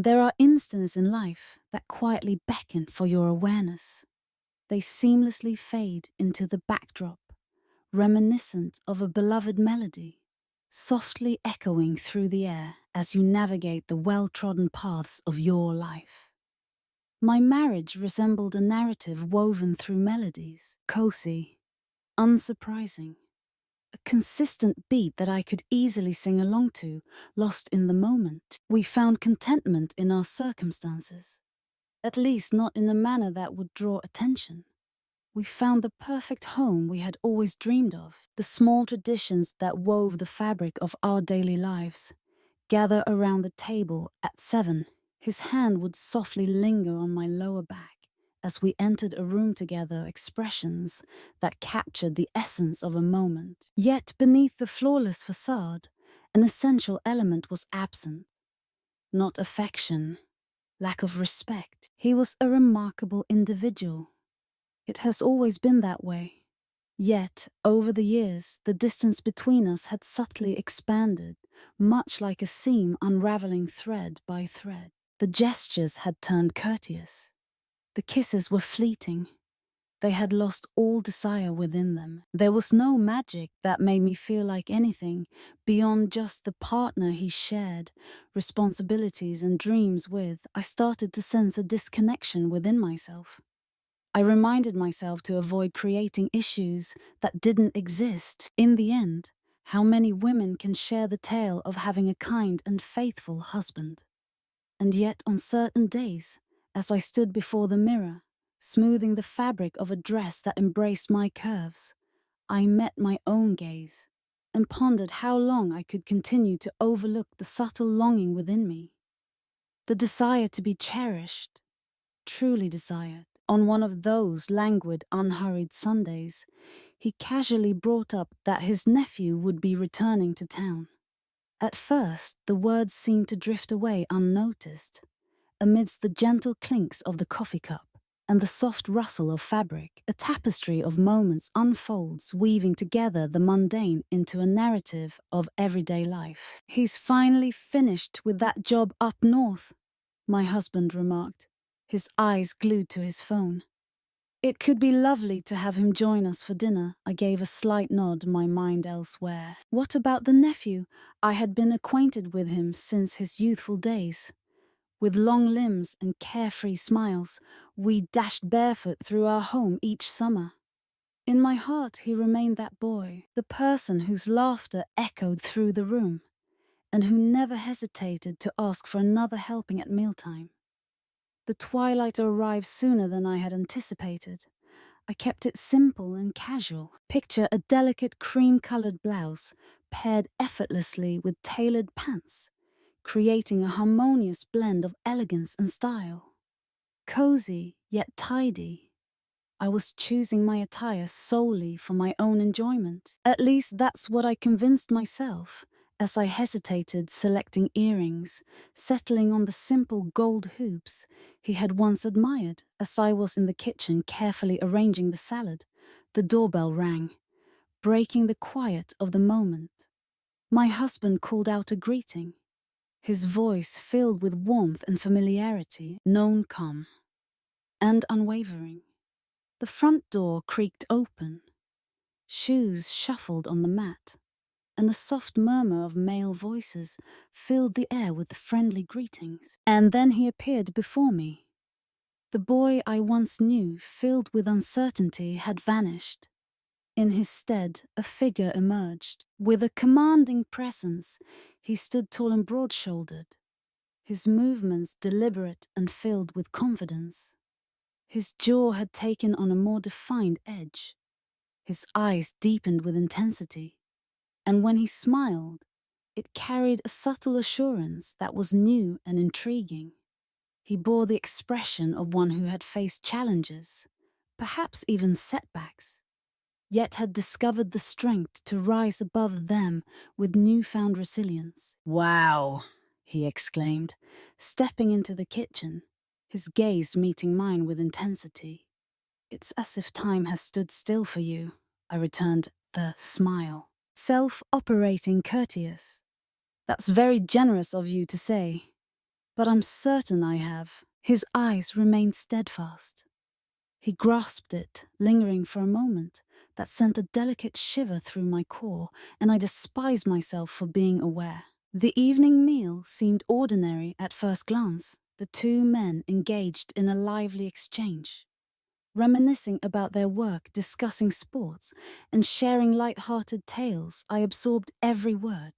There are instants in life that quietly beckon for your awareness. They seamlessly fade into the backdrop, reminiscent of a beloved melody, softly echoing through the air as you navigate the well-trodden paths of your life. My marriage resembled a narrative woven through melodies, cozy, unsurprising, a consistent beat that I could easily sing along to, lost in the moment. We found contentment in our circumstances, at least not in a manner that would draw attention. We found the perfect home we had always dreamed of, the small traditions that wove the fabric of our daily lives. Gather around the table at 7. His hand would softly linger on my lower back as we entered a room together, expressions that captured the essence of a moment. Yet beneath the flawless facade, an essential element was absent. Not affection, lack of respect. He was a remarkable individual. It has always been that way. Yet, over the years, the distance between us had subtly expanded, much like a seam unraveling thread by thread. The gestures had turned courteous. The kisses were fleeting. They had lost all desire within them. There was no magic that made me feel like anything beyond just the partner he shared responsibilities and dreams with. I started to sense a disconnection within myself. I reminded myself to avoid creating issues that didn't exist. In the end, how many women can share the tale of having a kind and faithful husband? And yet on certain days, as I stood before the mirror, smoothing the fabric of a dress that embraced my curves, I met my own gaze and pondered how long I could continue to overlook the subtle longing within me. The desire to be cherished, truly desired. On one of those languid, unhurried Sundays, he casually brought up that his nephew would be returning to town. At first, the words seemed to drift away unnoticed, amidst the gentle clinks of the coffee cup and the soft rustle of fabric. A tapestry of moments unfolds, weaving together the mundane into a narrative of everyday life. "He's finally finished with that job up north," my husband remarked, his eyes glued to his phone. "It could be lovely to have him join us for dinner." I gave a slight nod, my mind elsewhere. What about the nephew? I had been acquainted with him since his youthful days. With long limbs and carefree smiles, we dashed barefoot through our home each summer. In my heart, he remained that boy, the person whose laughter echoed through the room, and who never hesitated to ask for another helping at mealtime. The twilight arrived sooner than I had anticipated. I kept it simple and casual. Picture a delicate cream-colored blouse paired effortlessly with tailored pants, creating a harmonious blend of elegance and style. Cozy, yet tidy. I was choosing my attire solely for my own enjoyment. At least that's what I convinced myself, as I hesitated selecting earrings, settling on the simple gold hoops he had once admired. As I was in the kitchen carefully arranging the salad, the doorbell rang, breaking the quiet of the moment. My husband called out a greeting, his voice filled with warmth and familiarity, known calm and unwavering. The front door creaked open, shoes shuffled on the mat, and a soft murmur of male voices filled the air with friendly greetings. And then he appeared before me. The boy I once knew, filled with uncertainty, had vanished. In his stead, a figure emerged. With a commanding presence, he stood tall and broad-shouldered, his movements deliberate and filled with confidence. His jaw had taken on a more defined edge. His eyes deepened with intensity, and when he smiled, it carried a subtle assurance that was new and intriguing. He bore the expression of one who had faced challenges, perhaps even setbacks, yet had discovered the strength to rise above them with newfound resilience. "Wow," he exclaimed, stepping into the kitchen, his gaze meeting mine with intensity. "It's as if time has stood still for you," I returned, the smile. "Self-operating courteous. That's very generous of you to say." but I'm certain I have. His eyes remained steadfast. He grasped it, lingering for a moment, that sent a delicate shiver through my core, and I despised myself for being aware. The evening meal seemed ordinary at first glance. The two men engaged in a lively exchange, reminiscing about their work, discussing sports, and sharing light-hearted tales. I absorbed every word,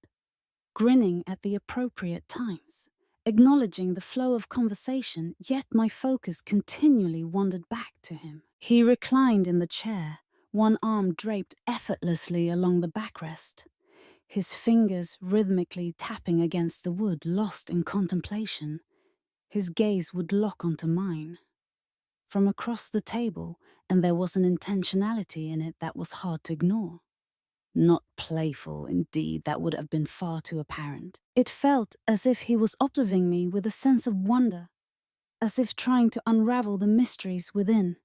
grinning at the appropriate times, acknowledging the flow of conversation, yet my focus continually wandered back to him. He reclined in the chair, one arm draped effortlessly along the backrest, his fingers rhythmically tapping against the wood, lost in contemplation. His gaze would lock onto mine from across the table, and there was an intentionality in it that was hard to ignore. Not playful, indeed, that would have been far too apparent. It felt as if he was observing me with a sense of wonder, as if trying to unravel the mysteries within.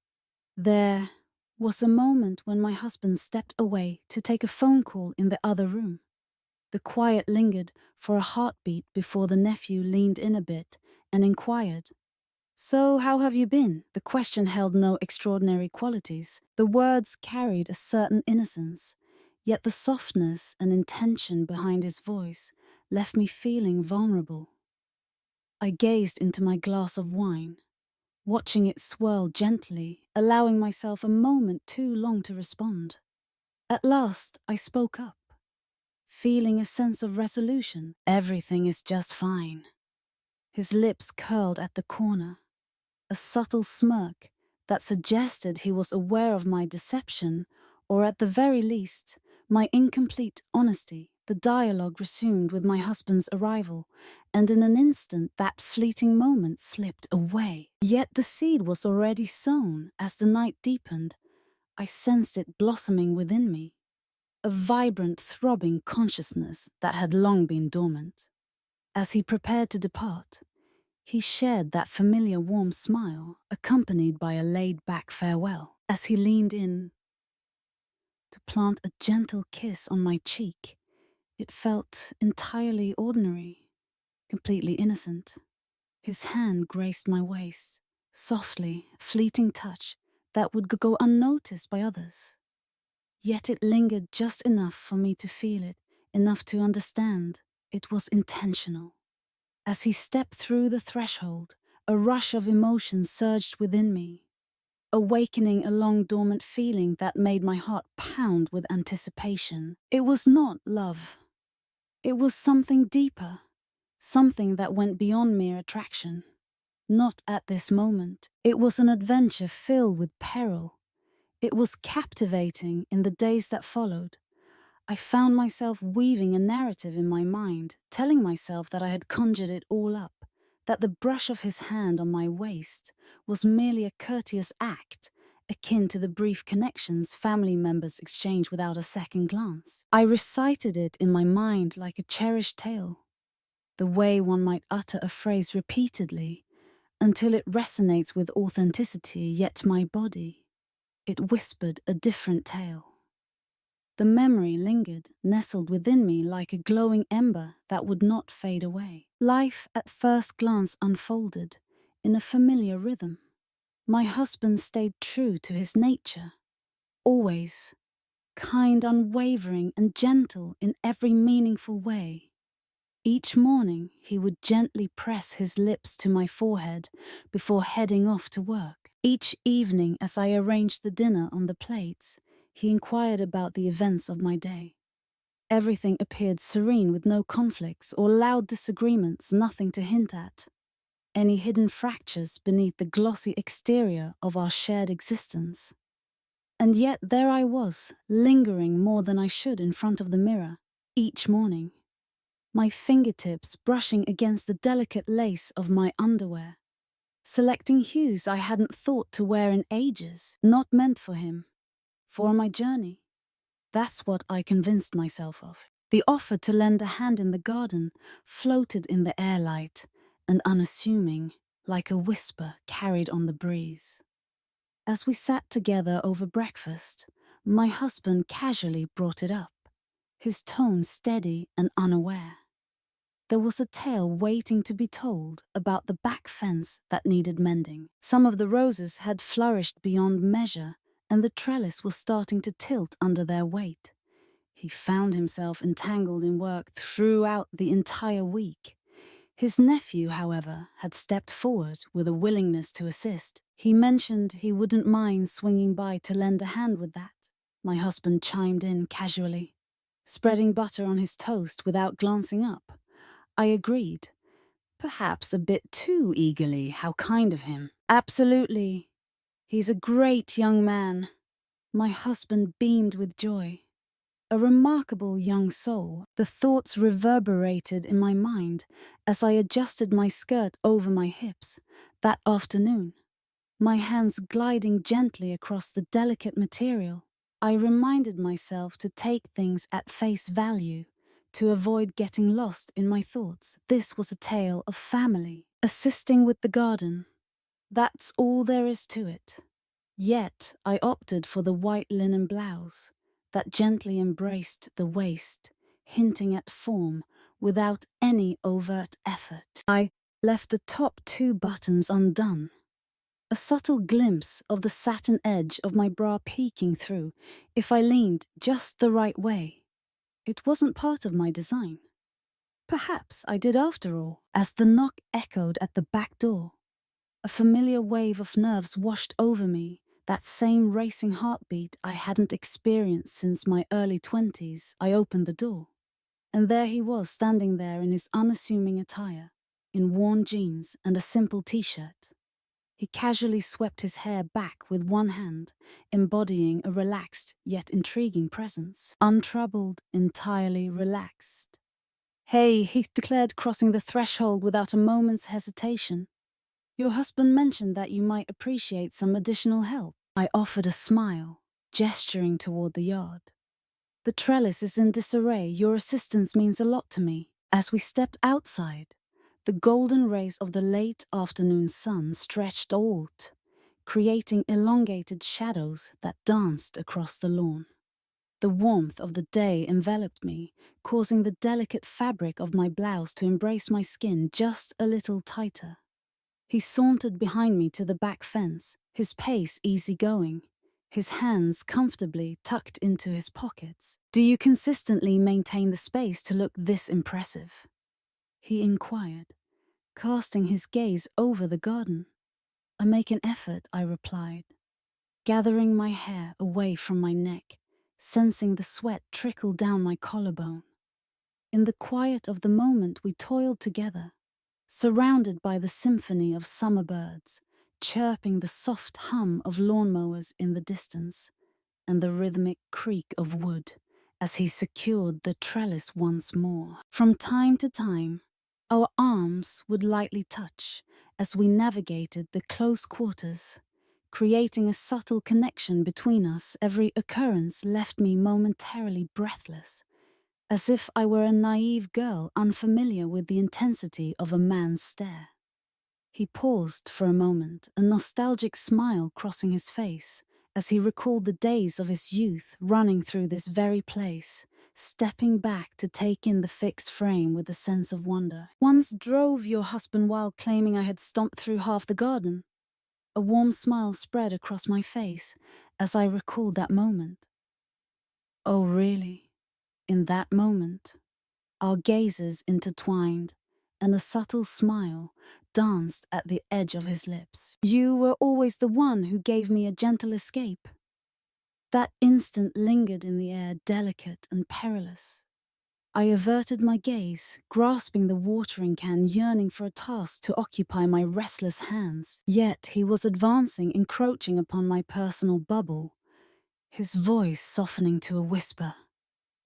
There was a moment when my husband stepped away to take a phone call in the other room. The quiet lingered for a heartbeat before the nephew leaned in a bit and inquired, "So, how have you been?" The question held no extraordinary qualities. The words carried a certain innocence, yet the softness and intention behind his voice left me feeling vulnerable. I gazed into my glass of wine, watching it swirl gently, allowing myself a moment too long to respond. At last, I spoke up, feeling a sense of resolution. "Everything is just fine." His lips curled at the corner, a subtle smirk that suggested he was aware of my deception, or at the very least, my incomplete honesty. The dialogue resumed with my husband's arrival, and in an instant that fleeting moment slipped away. Yet the seed was already sown. As the night deepened, I sensed it blossoming within me, a vibrant, throbbing consciousness that had long been dormant. As he prepared to depart, he shared that familiar warm smile, accompanied by a laid-back farewell. As he leaned in to plant a gentle kiss on my cheek, it felt entirely ordinary, completely innocent. His hand graced my waist, softly, a fleeting touch that would go unnoticed by others. Yet it lingered just enough for me to feel it, enough to understand it was intentional. As he stepped through the threshold, a rush of emotion surged within me, awakening a long-dormant feeling that made my heart pound with anticipation. It was not love. It was something deeper, something that went beyond mere attraction. Not at this moment. It was an adventure filled with peril. It was captivating in the days that followed. I found myself weaving a narrative in my mind, telling myself that I had conjured it all up, that the brush of his hand on my waist was merely a courteous act, akin to the brief connections family members exchange without a second glance. I recited it in my mind like a cherished tale, the way one might utter a phrase repeatedly until it resonates with authenticity, yet my body, it whispered a different tale. The memory lingered, nestled within me like a glowing ember that would not fade away. Life at first glance unfolded in a familiar rhythm. My husband stayed true to his nature, always kind, unwavering, and gentle in every meaningful way. Each morning he would gently press his lips to my forehead before heading off to work. Each evening, as I arranged the dinner on the plates, he inquired about the events of my day. Everything appeared serene, with no conflicts or loud disagreements, nothing to hint at any hidden fractures beneath the glossy exterior of our shared existence. And yet there I was, lingering more than I should in front of the mirror, each morning, my fingertips brushing against the delicate lace of my underwear, selecting hues I hadn't thought to wear in ages, not meant for him, for my journey. That's what I convinced myself of. The offer to lend a hand in the garden floated in the air light and unassuming, like a whisper carried on the breeze. As we sat together over breakfast, my husband casually brought it up, his tone steady and unaware. there was a tale waiting to be told about the back fence that needed mending. Some of the roses had flourished beyond measure, and the trellis was starting to tilt under their weight. He found himself entangled in work throughout the entire week. His nephew, however, had stepped forward with a willingness to assist. He mentioned he wouldn't mind swinging by to lend a hand with that. My husband chimed in casually, spreading butter on his toast without glancing up. I agreed, perhaps a bit too eagerly. How kind of him. Absolutely. He's a great young man. My husband beamed with joy. A remarkable young soul. The thoughts reverberated in my mind as I adjusted my skirt over my hips that afternoon, my hands gliding gently across the delicate material. I reminded myself to take things at face value, to avoid getting lost in my thoughts. This was a tale of family, assisting with the garden. That's all there is to it. Yet I opted for the white linen blouse that gently embraced the waist, hinting at form without any overt effort. I left the top 2 buttons undone, a subtle glimpse of the satin edge of my bra peeking through if I leaned just the right way. It wasn't part of my design. Perhaps I did after all, as the knock echoed at the back door. A familiar wave of nerves washed over me, that same racing heartbeat I hadn't experienced since my early 20s. I opened the door, and there he was standing there in his unassuming attire, in worn jeans and a simple t-shirt. He casually swept his hair back with one hand, embodying a relaxed yet intriguing presence. Untroubled, entirely relaxed. "Hey," he declared, crossing the threshold without a moment's hesitation. "Your husband mentioned that you might appreciate some additional help." I offered a smile, gesturing toward the yard. "The trellis is in disarray. Your assistance means a lot to me." As we stepped outside, the golden rays of the late afternoon sun stretched out, creating elongated shadows that danced across the lawn. The warmth of the day enveloped me, causing the delicate fabric of my blouse to embrace my skin just a little tighter. He sauntered behind me to the back fence, his pace easygoing, his hands comfortably tucked into his pockets. "Do you consistently maintain the space to look this impressive?" he inquired, casting his gaze over the garden. "I make an effort," I replied, gathering my hair away from my neck, sensing the sweat trickle down my collarbone. In the quiet of the moment we toiled together, surrounded by the symphony of summer birds, chirping the soft hum of lawnmowers in the distance, and the rhythmic creak of wood as he secured the trellis once more. From time to time, our arms would lightly touch as we navigated the close quarters, creating a subtle connection between us. Every occurrence left me momentarily breathless, as if I were a naive girl unfamiliar with the intensity of a man's stare. He paused for a moment, a nostalgic smile crossing his face, as he recalled the days of his youth running through this very place, stepping back to take in the fixed frame with a sense of wonder. "Once drove your husband wild, claiming I had stomped through half the garden." A warm smile spread across my face as I recalled that moment. "Oh, really?" In that moment, our gazes intertwined, and a subtle smile danced at the edge of his lips. "You were always the one who gave me a gentle escape." That instant lingered in the air, delicate and perilous. I averted my gaze, grasping the watering can, yearning for a task to occupy my restless hands. Yet he was advancing, encroaching upon my personal bubble, his voice softening to a whisper.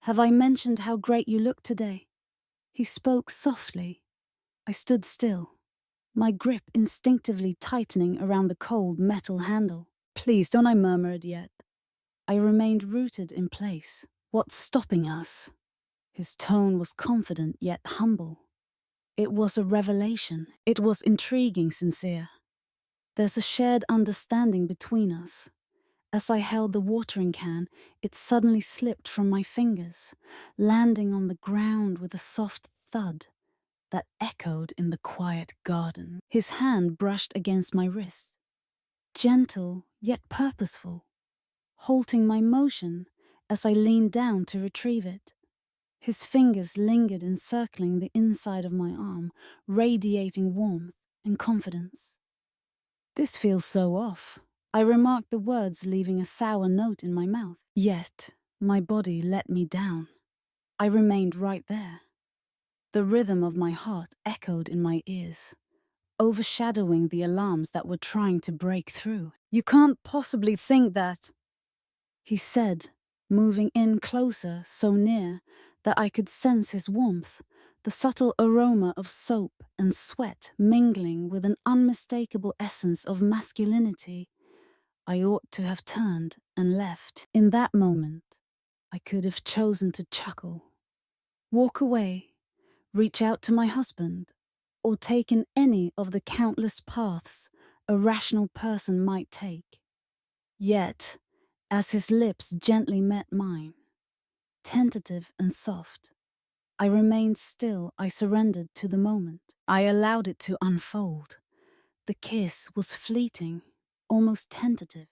"Have I mentioned how great you look today?" He spoke softly. I stood still, my grip instinctively tightening around the cold metal handle. "Please, don't," I murmured yet. I remained rooted in place. "What's stopping us?" His tone was confident yet humble. It was a revelation. It was intriguing, sincere. "There's a shared understanding between us." As I held the watering can, it suddenly slipped from my fingers, landing on the ground with a soft thud. that echoed in the quiet garden. His hand brushed against my wrist, gentle yet purposeful, halting my motion as I leaned down to retrieve it. His fingers lingered encircling the inside of my arm, radiating warmth and confidence. "This feels so off," I remarked, the words leaving a sour note in my mouth. Yet, my body let me down. I remained right there. The rhythm of my heart echoed in my ears, overshadowing the alarms that were trying to break through. "You can't possibly think that," he said, moving in closer, so near that I could sense his warmth, the subtle aroma of soap and sweat mingling with an unmistakable essence of masculinity. I ought to have turned and left. In that moment, I could have chosen to chuckle, walk away, reach out to my husband, or taken any of the countless paths a rational person might take. Yet, as his lips gently met mine, tentative and soft, I remained still. I surrendered to the moment. I allowed it to unfold. The kiss was fleeting, almost tentative,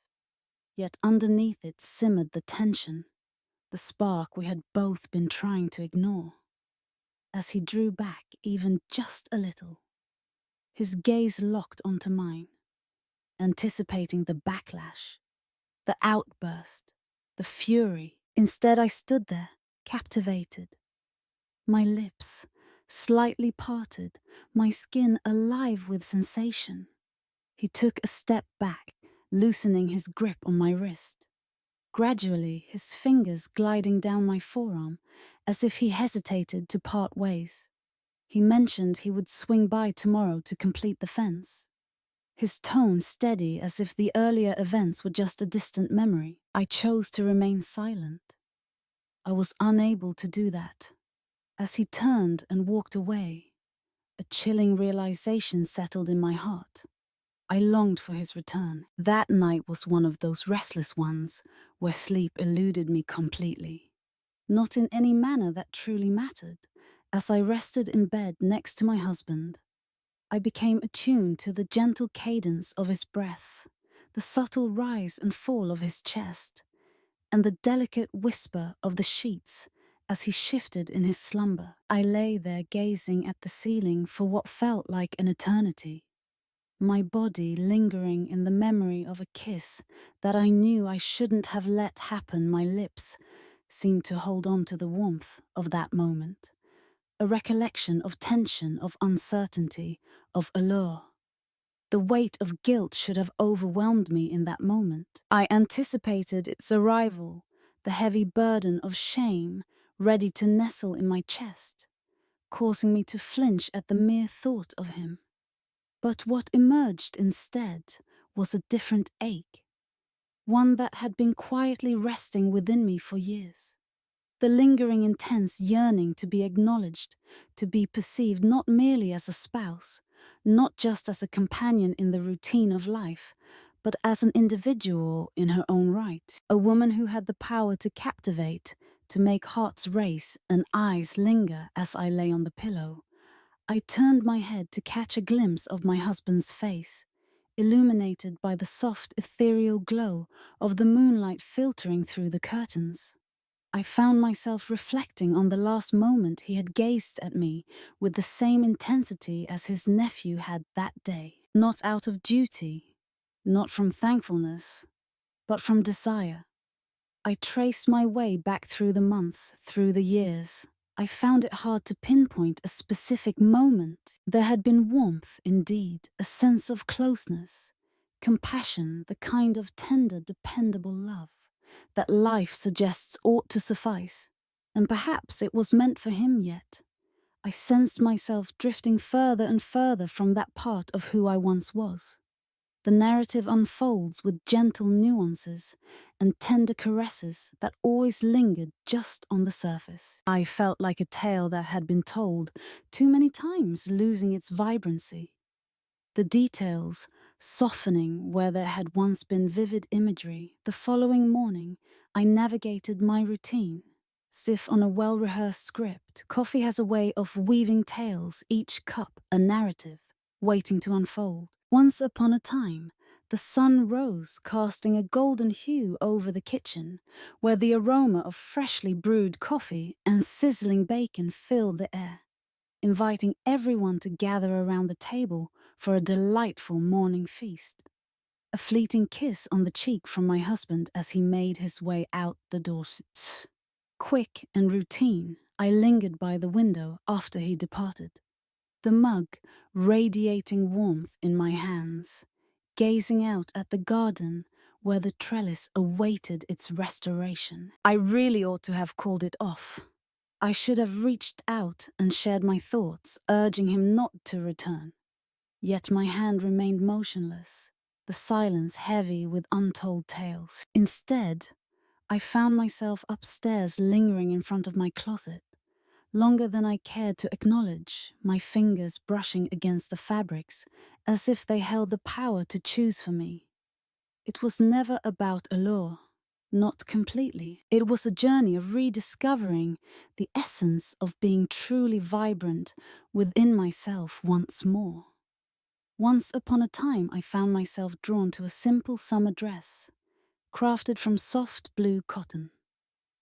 yet underneath it simmered the tension, the spark we had both been trying to ignore. As he drew back even just a little, his gaze locked onto mine, anticipating the backlash, the outburst, the fury. Instead, I stood there, captivated, my lips slightly parted, my skin alive with sensation. He took a step back, loosening his grip on my wrist, gradually his fingers gliding down my forearm as if he hesitated to part ways. He mentioned he would swing by tomorrow to complete the fence, his tone steady as if the earlier events were just a distant memory. I chose to remain silent. I was unable to do that. As he turned and walked away, a chilling realization settled in my heart. I longed for his return. That night was one of those restless ones where sleep eluded me completely. Not in any manner that truly mattered. As I rested in bed next to my husband, I became attuned to the gentle cadence of his breath, the subtle rise and fall of his chest, and the delicate whisper of the sheets as he shifted in his slumber. I lay there gazing at the ceiling for what felt like an eternity, my body lingering in the memory of a kiss that I knew I shouldn't have let happen. My lips seemed to hold on to the warmth of that moment, a recollection of tension, of uncertainty, of allure. The weight of guilt should have overwhelmed me in that moment. I anticipated its arrival, the heavy burden of shame ready to nestle in my chest, causing me to flinch at the mere thought of him. But what emerged instead was a different ache, one that had been quietly resting within me for years. The lingering intense yearning to be acknowledged, to be perceived not merely as a spouse, not just as a companion in the routine of life, but as an individual in her own right, a woman who had the power to captivate, to make hearts race and eyes linger. As I lay on the pillow, I turned my head to catch a glimpse of my husband's face, illuminated by the soft ethereal glow of the moonlight filtering through the curtains. I found myself reflecting on the last moment he had gazed at me with the same intensity as his nephew had that day. Not out of duty, not from thankfulness, but from desire. I traced my way back through the months, through the years. I found it hard to pinpoint a specific moment. There had been warmth, indeed, a sense of closeness, compassion, the kind of tender, dependable love that life suggests ought to suffice. And perhaps it was meant for him yet. I sensed myself drifting further and further from that part of who I once was. The narrative unfolds with gentle nuances and tender caresses that always lingered just on the surface. I felt like a tale that had been told too many times, losing its vibrancy. The details softening where there had once been vivid imagery. The following morning, I navigated my routine, As if on a well-rehearsed script, coffee has a way of weaving tales, each cup a narrative, waiting to unfold. Once upon a time, the sun rose, casting a golden hue over the kitchen, where the aroma of freshly brewed coffee and sizzling bacon filled the air, inviting everyone to gather around the table for a delightful morning feast. A fleeting kiss on the cheek from my husband as he made his way out the door. Quick and routine, I lingered by the window after he departed, the mug radiating warmth in my hands, gazing out at the garden where the trellis awaited its restoration. I really ought to have called it off. I should have reached out and shared my thoughts, urging him not to return. Yet my hand remained motionless, the silence heavy with untold tales. Instead, I found myself upstairs lingering in front of my closet, longer than I cared to acknowledge, my fingers brushing against the fabrics as if they held the power to choose for me. It was never about allure, not completely. It was a journey of rediscovering the essence of being truly vibrant within myself once more. Once upon a time, I found myself drawn to a simple summer dress, crafted from soft blue cotton.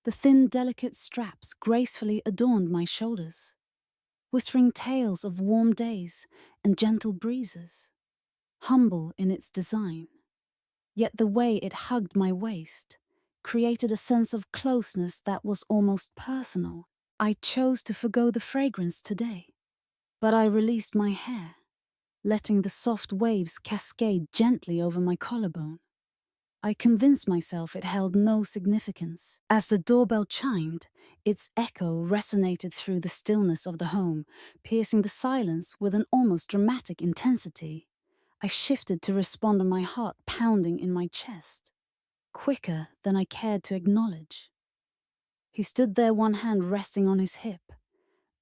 The thin, delicate straps gracefully adorned my shoulders, whispering tales of warm days and gentle breezes. Humble in its design, yet the way it hugged my waist created a sense of closeness that was almost personal. I chose to forgo the fragrance today, but I released my hair, letting the soft waves cascade gently over my collarbone. I convinced myself it held no significance. As the doorbell chimed, its echo resonated through the stillness of the home, piercing the silence with an almost dramatic intensity. I shifted to respond to my heart pounding in my chest, quicker than I cared to acknowledge. He stood there, one hand resting on his hip,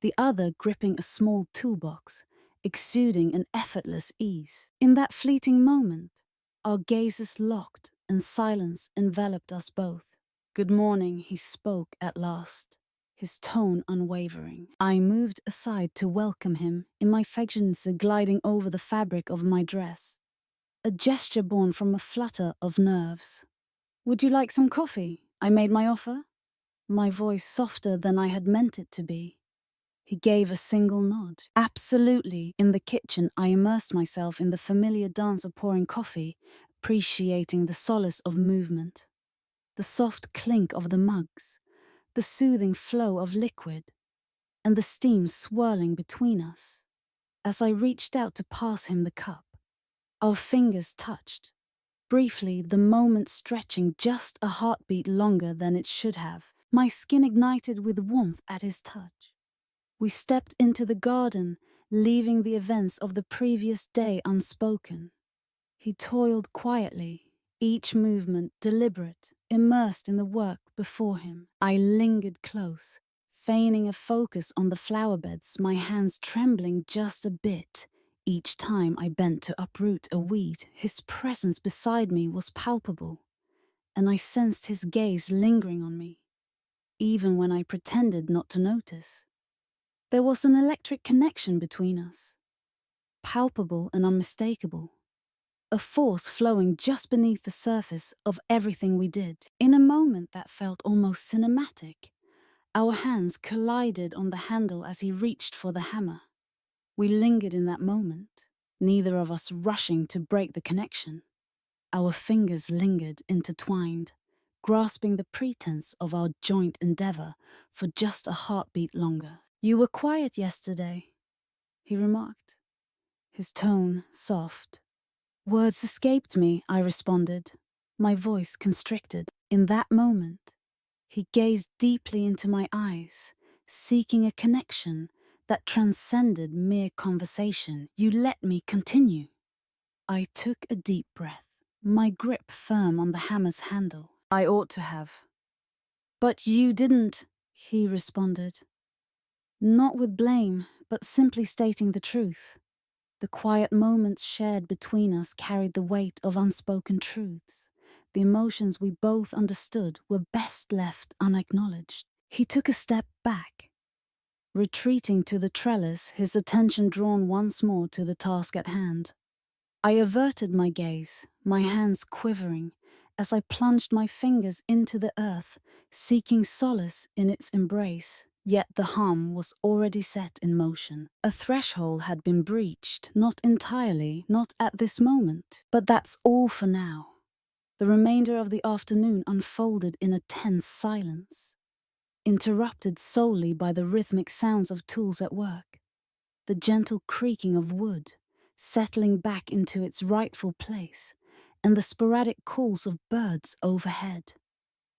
the other gripping a small toolbox, exuding an effortless ease. In that fleeting moment, our gazes locked and silence enveloped us both. "Good morning," he spoke at last, his tone unwavering. I moved aside to welcome him, in my fingers gliding over the fabric of my dress, a gesture born from a flutter of nerves. "Would you like some coffee?" I made my offer, my voice softer than I had meant it to be. He gave a single nod. Absolutely. In the kitchen, I immersed myself in the familiar dance of pouring coffee, appreciating the solace of movement, the soft clink of the mugs, the soothing flow of liquid, and the steam swirling between us. As I reached out to pass him the cup, our fingers touched, briefly, the moment stretching just a heartbeat longer than it should have. My skin ignited with warmth at his touch. We stepped into the garden, leaving the events of the previous day unspoken. He toiled quietly, each movement deliberate, immersed in the work before him. I lingered close, feigning a focus on the flower beds, my hands trembling just a bit. Each time I bent to uproot a weed, his presence beside me was palpable, and I sensed his gaze lingering on me, even when I pretended not to notice. There was an electric connection between us, palpable and unmistakable, a force flowing just beneath the surface of everything we did. In a moment that felt almost cinematic, our hands collided on the handle as he reached for the hammer. We lingered in that moment, neither of us rushing to break the connection. Our fingers lingered intertwined, grasping the pretense of our joint endeavor for just a heartbeat longer. "You were quiet yesterday," he remarked, his tone soft. "Words escaped me," I responded, my voice constricted. In that moment, he gazed deeply into my eyes, seeking a connection that transcended mere conversation. "You let me continue." I took a deep breath, my grip firm on the hammer's handle. "I ought to have." "But you didn't," he responded, not with blame, but simply stating the truth. The quiet moments shared between us carried the weight of unspoken truths. The emotions we both understood were best left unacknowledged. He took a step back, retreating to the trellis, his attention drawn once more to the task at hand. I averted my gaze, my hands quivering, as I plunged my fingers into the earth, seeking solace in its embrace. Yet the harm was already set in motion. A threshold had been breached, not entirely, not at this moment, but that's all for now. The remainder of the afternoon unfolded in a tense silence, interrupted solely by the rhythmic sounds of tools at work, the gentle creaking of wood settling back into its rightful place, and the sporadic calls of birds overhead.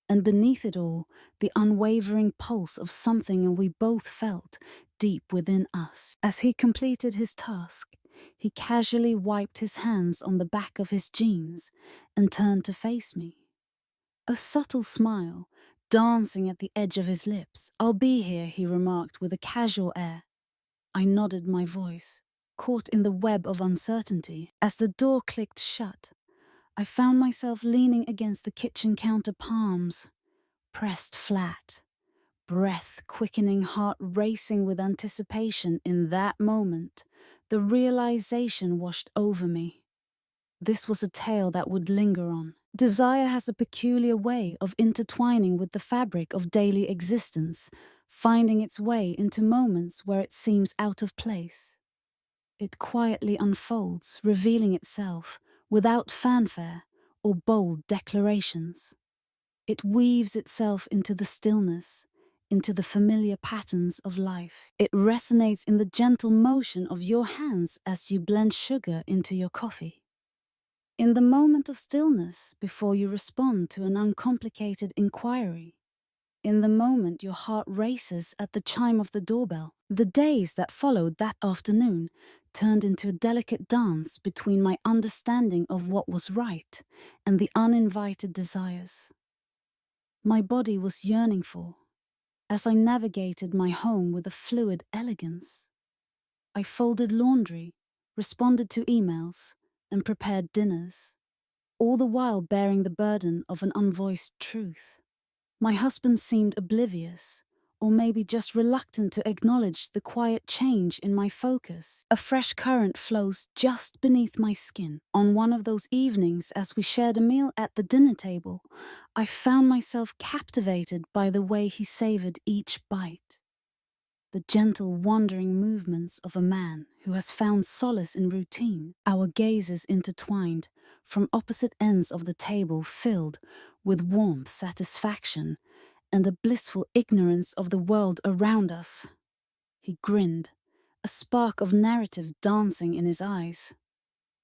And beneath it all, the unwavering pulse of something we both felt deep within us. As he completed his task, he casually wiped his hands on the back of his jeans and turned to face me. A subtle smile dancing at the edge of his lips. "I'll be here," he remarked with a casual air. I nodded my voice, caught in the web of uncertainty. As the door clicked shut, I found myself leaning against the kitchen counter, palms pressed flat, breath quickening, heart racing with anticipation. In that moment, the realization washed over me. This was a tale that would linger on. Desire has a peculiar way of intertwining with the fabric of daily existence, finding its way into moments where it seems out of place. It quietly unfolds, revealing itself without fanfare or bold declarations. It weaves itself into the stillness, into the familiar patterns of life. It resonates in the gentle motion of your hands as you blend sugar into your coffee. In the moment of stillness before you respond to an uncomplicated inquiry. In the moment your heart races at the chime of the doorbell. The days that followed that afternoon turned into a delicate dance between my understanding of what was right and the uninvited desires my body was yearning for. As I navigated my home with a fluid elegance, I folded laundry, responded to emails, and prepared dinners, all the while bearing the burden of an unvoiced truth. My husband seemed oblivious, or maybe just reluctant to acknowledge the quiet change in my focus. A fresh current flows just beneath my skin. On one of those evenings, as we shared a meal at the dinner table, I found myself captivated by the way he savored each bite. The gentle, wandering movements of a man who has found solace in routine. Our gazes intertwined, from opposite ends of the table, filled with warmth, satisfaction, and a blissful ignorance of the world around us. He grinned, a spark of narrative dancing in his eyes.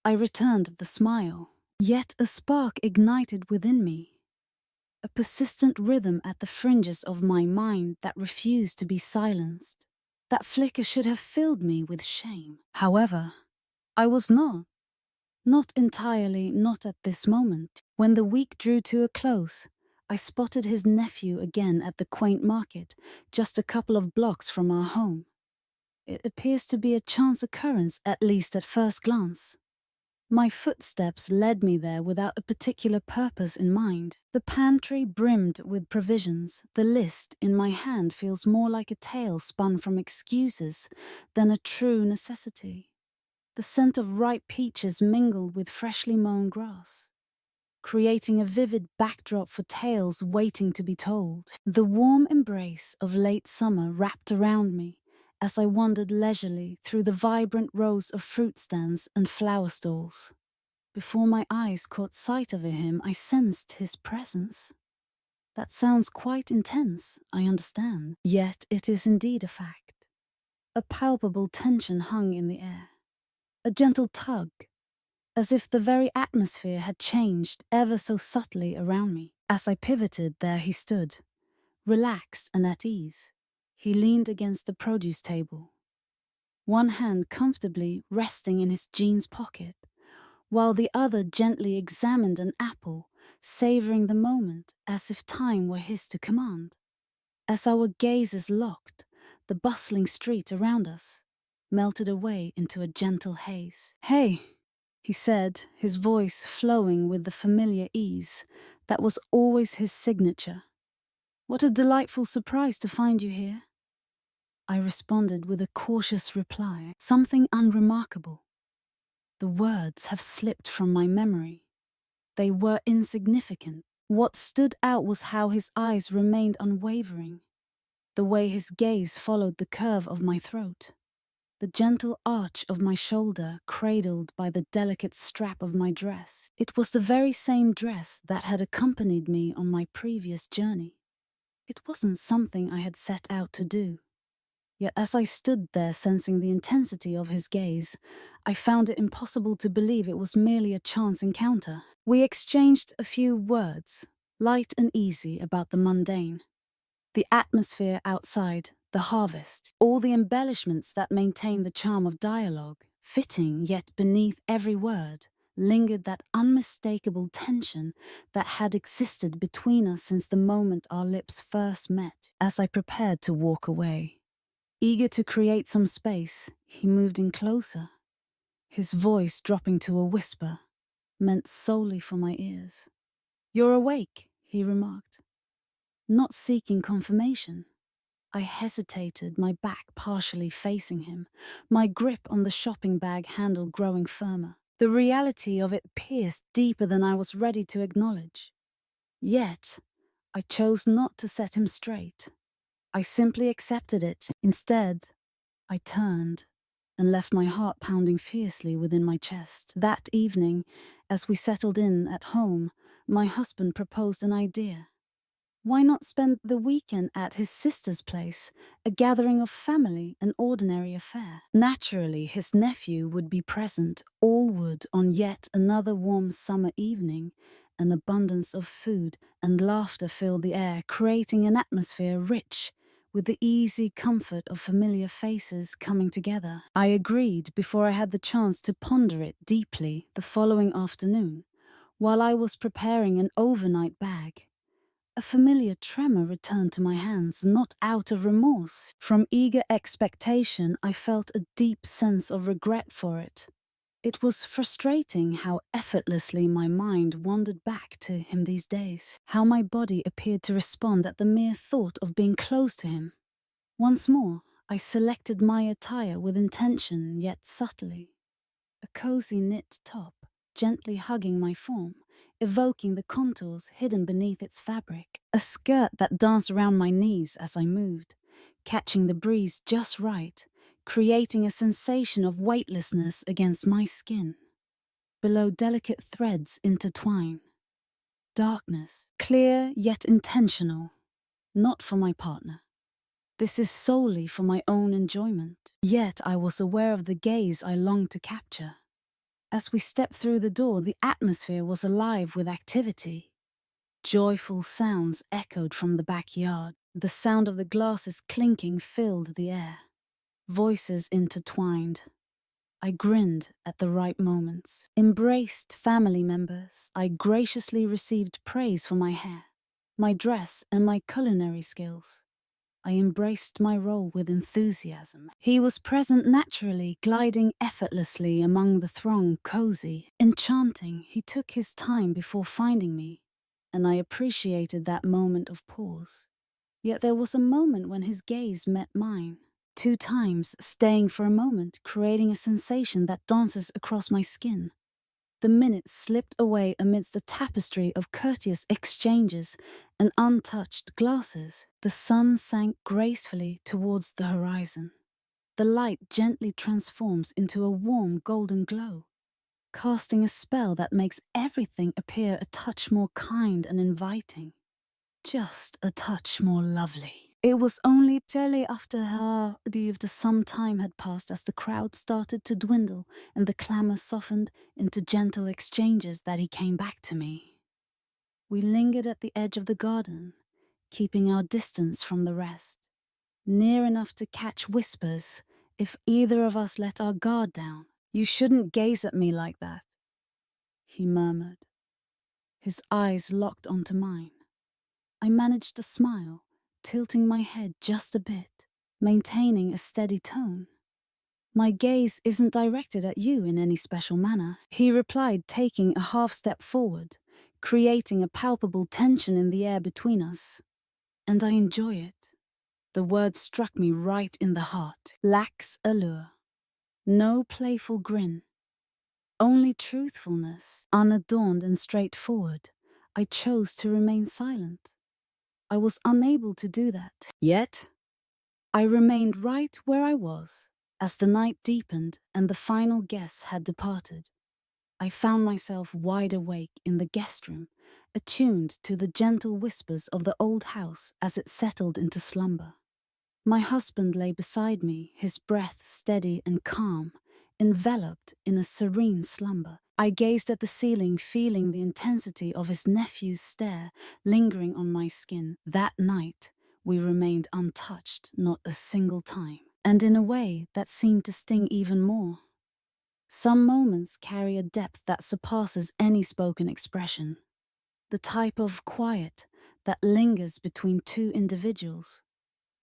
I returned the smile, yet a spark ignited within me. A persistent rhythm at the fringes of my mind that refused to be silenced. That flicker should have filled me with shame. However, I was not entirely, not at this moment. When the week drew to a close, I spotted his nephew again at the quaint market, just a couple of blocks from our home. It appears to be a chance occurrence, at least at first glance. My footsteps led me there without a particular purpose in mind. The pantry brimmed with provisions. The list in my hand feels more like a tale spun from excuses than a true necessity. The scent of ripe peaches mingled with freshly mown grass, creating a vivid backdrop for tales waiting to be told. The warm embrace of late summer wrapped around me as I wandered leisurely through the vibrant rows of fruit stands and flower stalls. Before my eyes caught sight of him, I sensed his presence. That sounds quite intense, I understand, yet it is indeed a fact. A palpable tension hung in the air, a gentle tug, as if the very atmosphere had changed ever so subtly around me. As I pivoted, there he stood, relaxed and at ease. He leaned against the produce table, one hand comfortably resting in his jeans pocket, while the other gently examined an apple, savoring the moment as if time were his to command. As our gazes locked, the bustling street around us melted away into a gentle haze. "Hey," he said, his voice flowing with the familiar ease that was always his signature. What a delightful surprise to find you here. I responded with a cautious reply, something unremarkable. The words have slipped from my memory. They were insignificant. What stood out was how his eyes remained unwavering, the way his gaze followed the curve of my throat, the gentle arch of my shoulder cradled by the delicate strap of my dress. It was the very same dress that had accompanied me on my previous journey. It wasn't something I had set out to do. Yet as I stood there sensing the intensity of his gaze, I found it impossible to believe it was merely a chance encounter. We exchanged a few words, light and easy about the mundane. The atmosphere outside, the harvest, all the embellishments that maintain the charm of dialogue, fitting yet beneath every word, lingered that unmistakable tension that had existed between us since the moment our lips first met. As I prepared to walk away, eager to create some space, he moved in closer, his voice dropping to a whisper, meant solely for my ears. "You're awake," he remarked, not seeking confirmation. I hesitated, my back partially facing him, my grip on the shopping bag handle growing firmer. The reality of it pierced deeper than I was ready to acknowledge. Yet, I chose not to set him straight. I simply accepted it. Instead, I turned and left my heart pounding fiercely within my chest. That evening, as we settled in at home, my husband proposed an idea. Why not spend the weekend at his sister's place, a gathering of family, an ordinary affair? Naturally, his nephew would be present, all would, on yet another warm summer evening. An abundance of food and laughter filled the air, creating an atmosphere rich with the easy comfort of familiar faces coming together. I agreed before I had the chance to ponder it deeply the following afternoon, while I was preparing an overnight bag. A familiar tremor returned to my hands, not out of remorse. From eager expectation, I felt a deep sense of regret for it. It was frustrating how effortlessly my mind wandered back to him these days, how my body appeared to respond at the mere thought of being close to him. Once more, I selected my attire with intention, yet subtly. A cozy knit top, gently hugging my form, evoking the contours hidden beneath its fabric. A skirt that danced around my knees as I moved, catching the breeze just right, creating a sensation of weightlessness against my skin. Below, delicate threads intertwine. Darkness, clear yet intentional, not for my partner. This is solely for my own enjoyment. Yet I was aware of the gaze I longed to capture. As we stepped through the door, the atmosphere was alive with activity. Joyful sounds echoed from the backyard. The sound of the glasses clinking filled the air. Voices intertwined. I grinned at the right moments. Embraced family members. I graciously received praise for my hair, my dress, and my culinary skills. I embraced my role with enthusiasm. He was present naturally, gliding effortlessly among the throng, cozy, enchanting. He took his time before finding me, and I appreciated that moment of pause. Yet there was a moment when his gaze met mine. 2 times, staying for a moment, creating a sensation that dances across my skin. The minutes slipped away amidst a tapestry of courteous exchanges and untouched glasses. The sun sank gracefully towards the horizon. The light gently transforms into a warm golden glow, casting a spell that makes everything appear a touch more kind and inviting. Just a touch more lovely. It was only barely after some time had passed as the crowd started to dwindle and the clamor softened into gentle exchanges that he came back to me. We lingered at the edge of the garden, keeping our distance from the rest, near enough to catch whispers if either of us let our guard down. "You shouldn't gaze at me like that," he murmured, his eyes locked onto mine. I managed a smile, tilting my head just a bit, maintaining a steady tone. "My gaze isn't directed at you in any special manner," he replied, taking a half step forward, creating a palpable tension in the air between us. and I enjoy it. The word struck me right in the heart. Lacks allure. No playful grin. Only truthfulness, unadorned and straightforward. I chose to remain silent. I was unable to do that. Yet, I remained right where I was. As the night deepened and the final guests had departed, I found myself wide awake in the guest room, attuned to the gentle whispers of the old house as it settled into slumber. My husband lay beside me, his breath steady and calm, enveloped in a serene slumber. I gazed at the ceiling, feeling the intensity of his nephew's stare lingering on my skin. That night, we remained untouched, not a single time, and in a way that seemed to sting even more. Some moments carry a depth that surpasses any spoken expression, the type of quiet that lingers between two individuals,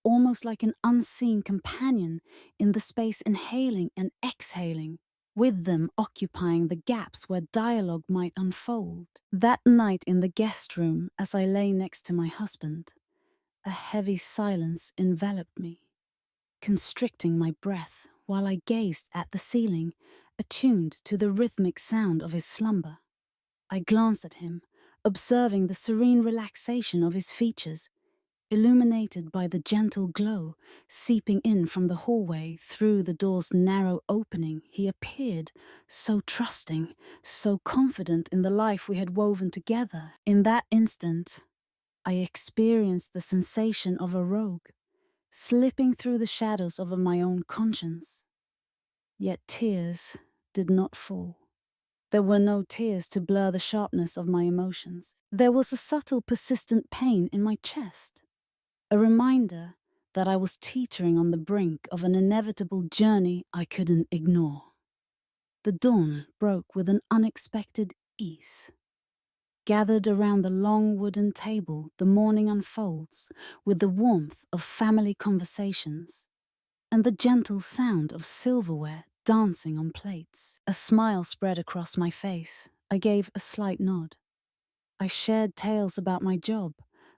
almost like an unseen companion in the space inhaling and exhaling, with them occupying the gaps where dialogue might unfold. That night in the guest room, as I lay next to my husband, a heavy silence enveloped me, constricting my breath while I gazed at the ceiling, attuned to the rhythmic sound of his slumber. I glanced at him, observing the serene relaxation of his features, illuminated by the gentle glow seeping in from the hallway through the door's narrow opening. He appeared so trusting, so confident in the life we had woven together. In that instant, I experienced the sensation of a rogue, slipping through the shadows of my own conscience. Yet tears did not fall. There were no tears to blur the sharpness of my emotions. There was a subtle, persistent pain in my chest, a reminder that I was teetering on the brink of an inevitable journey I couldn't ignore. The dawn broke with an unexpected ease. Gathered around the long wooden table, the morning unfolds with the warmth of family conversations and the gentle sound of silverware dancing on plates. A smile spread across my face. I gave a slight nod. I shared tales about my job,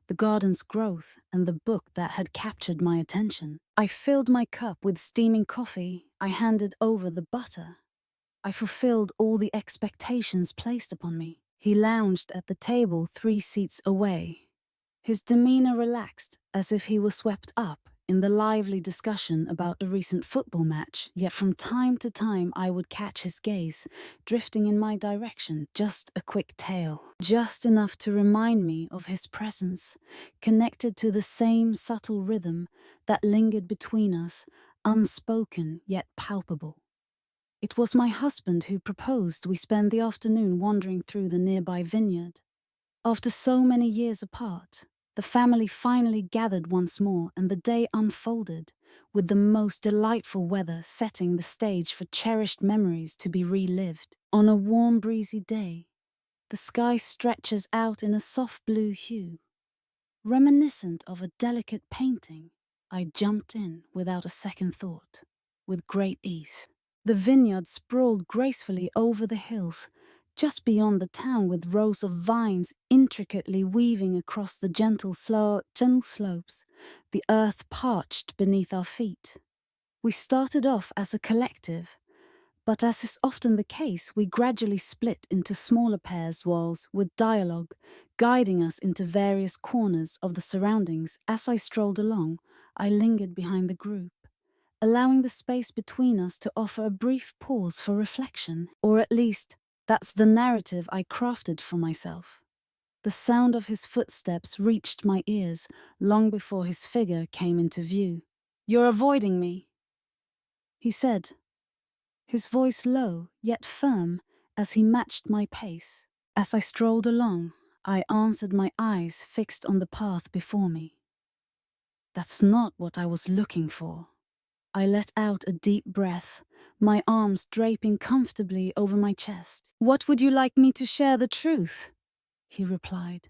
the garden's growth, and the book that had captured my attention. I filled my cup with steaming coffee. I handed over the butter. I fulfilled all the expectations placed upon me. He lounged at the table 3 seats away, his demeanor relaxed as if he were swept up in the lively discussion about a recent football match. Yet from time to time I would catch his gaze, drifting in my direction, just a quick tale, just enough to remind me of his presence, connected to the same subtle rhythm that lingered between us, unspoken yet palpable. It was my husband who proposed we spend the afternoon wandering through the nearby vineyard. After so many years apart, the family finally gathered once more, and the day unfolded, with the most delightful weather setting the stage for cherished memories to be relived. On a warm, breezy day, the sky stretches out in a soft blue hue, reminiscent of a delicate painting. I jumped in without a second thought, with great ease. The vineyard sprawled gracefully over the hills, just beyond the town, with rows of vines intricately weaving across the gentle slopes, the earth parched beneath our feet. We started off as a collective, but as is often the case, we gradually split into smaller pairs, with dialogue guiding us into various corners of the surroundings. As I strolled along, I lingered behind the group, allowing the space between us to offer a brief pause for reflection, or at least that's the narrative I crafted for myself. The sound of his footsteps reached my ears long before his figure came into view. "You're avoiding me," he said, his voice low yet firm as he matched my pace. As I strolled along, I answered, my eyes fixed on the path before me. "That's not what I was looking for." I let out a deep breath, my arms draping comfortably over my chest. "What would you like me to share the truth?" he replied,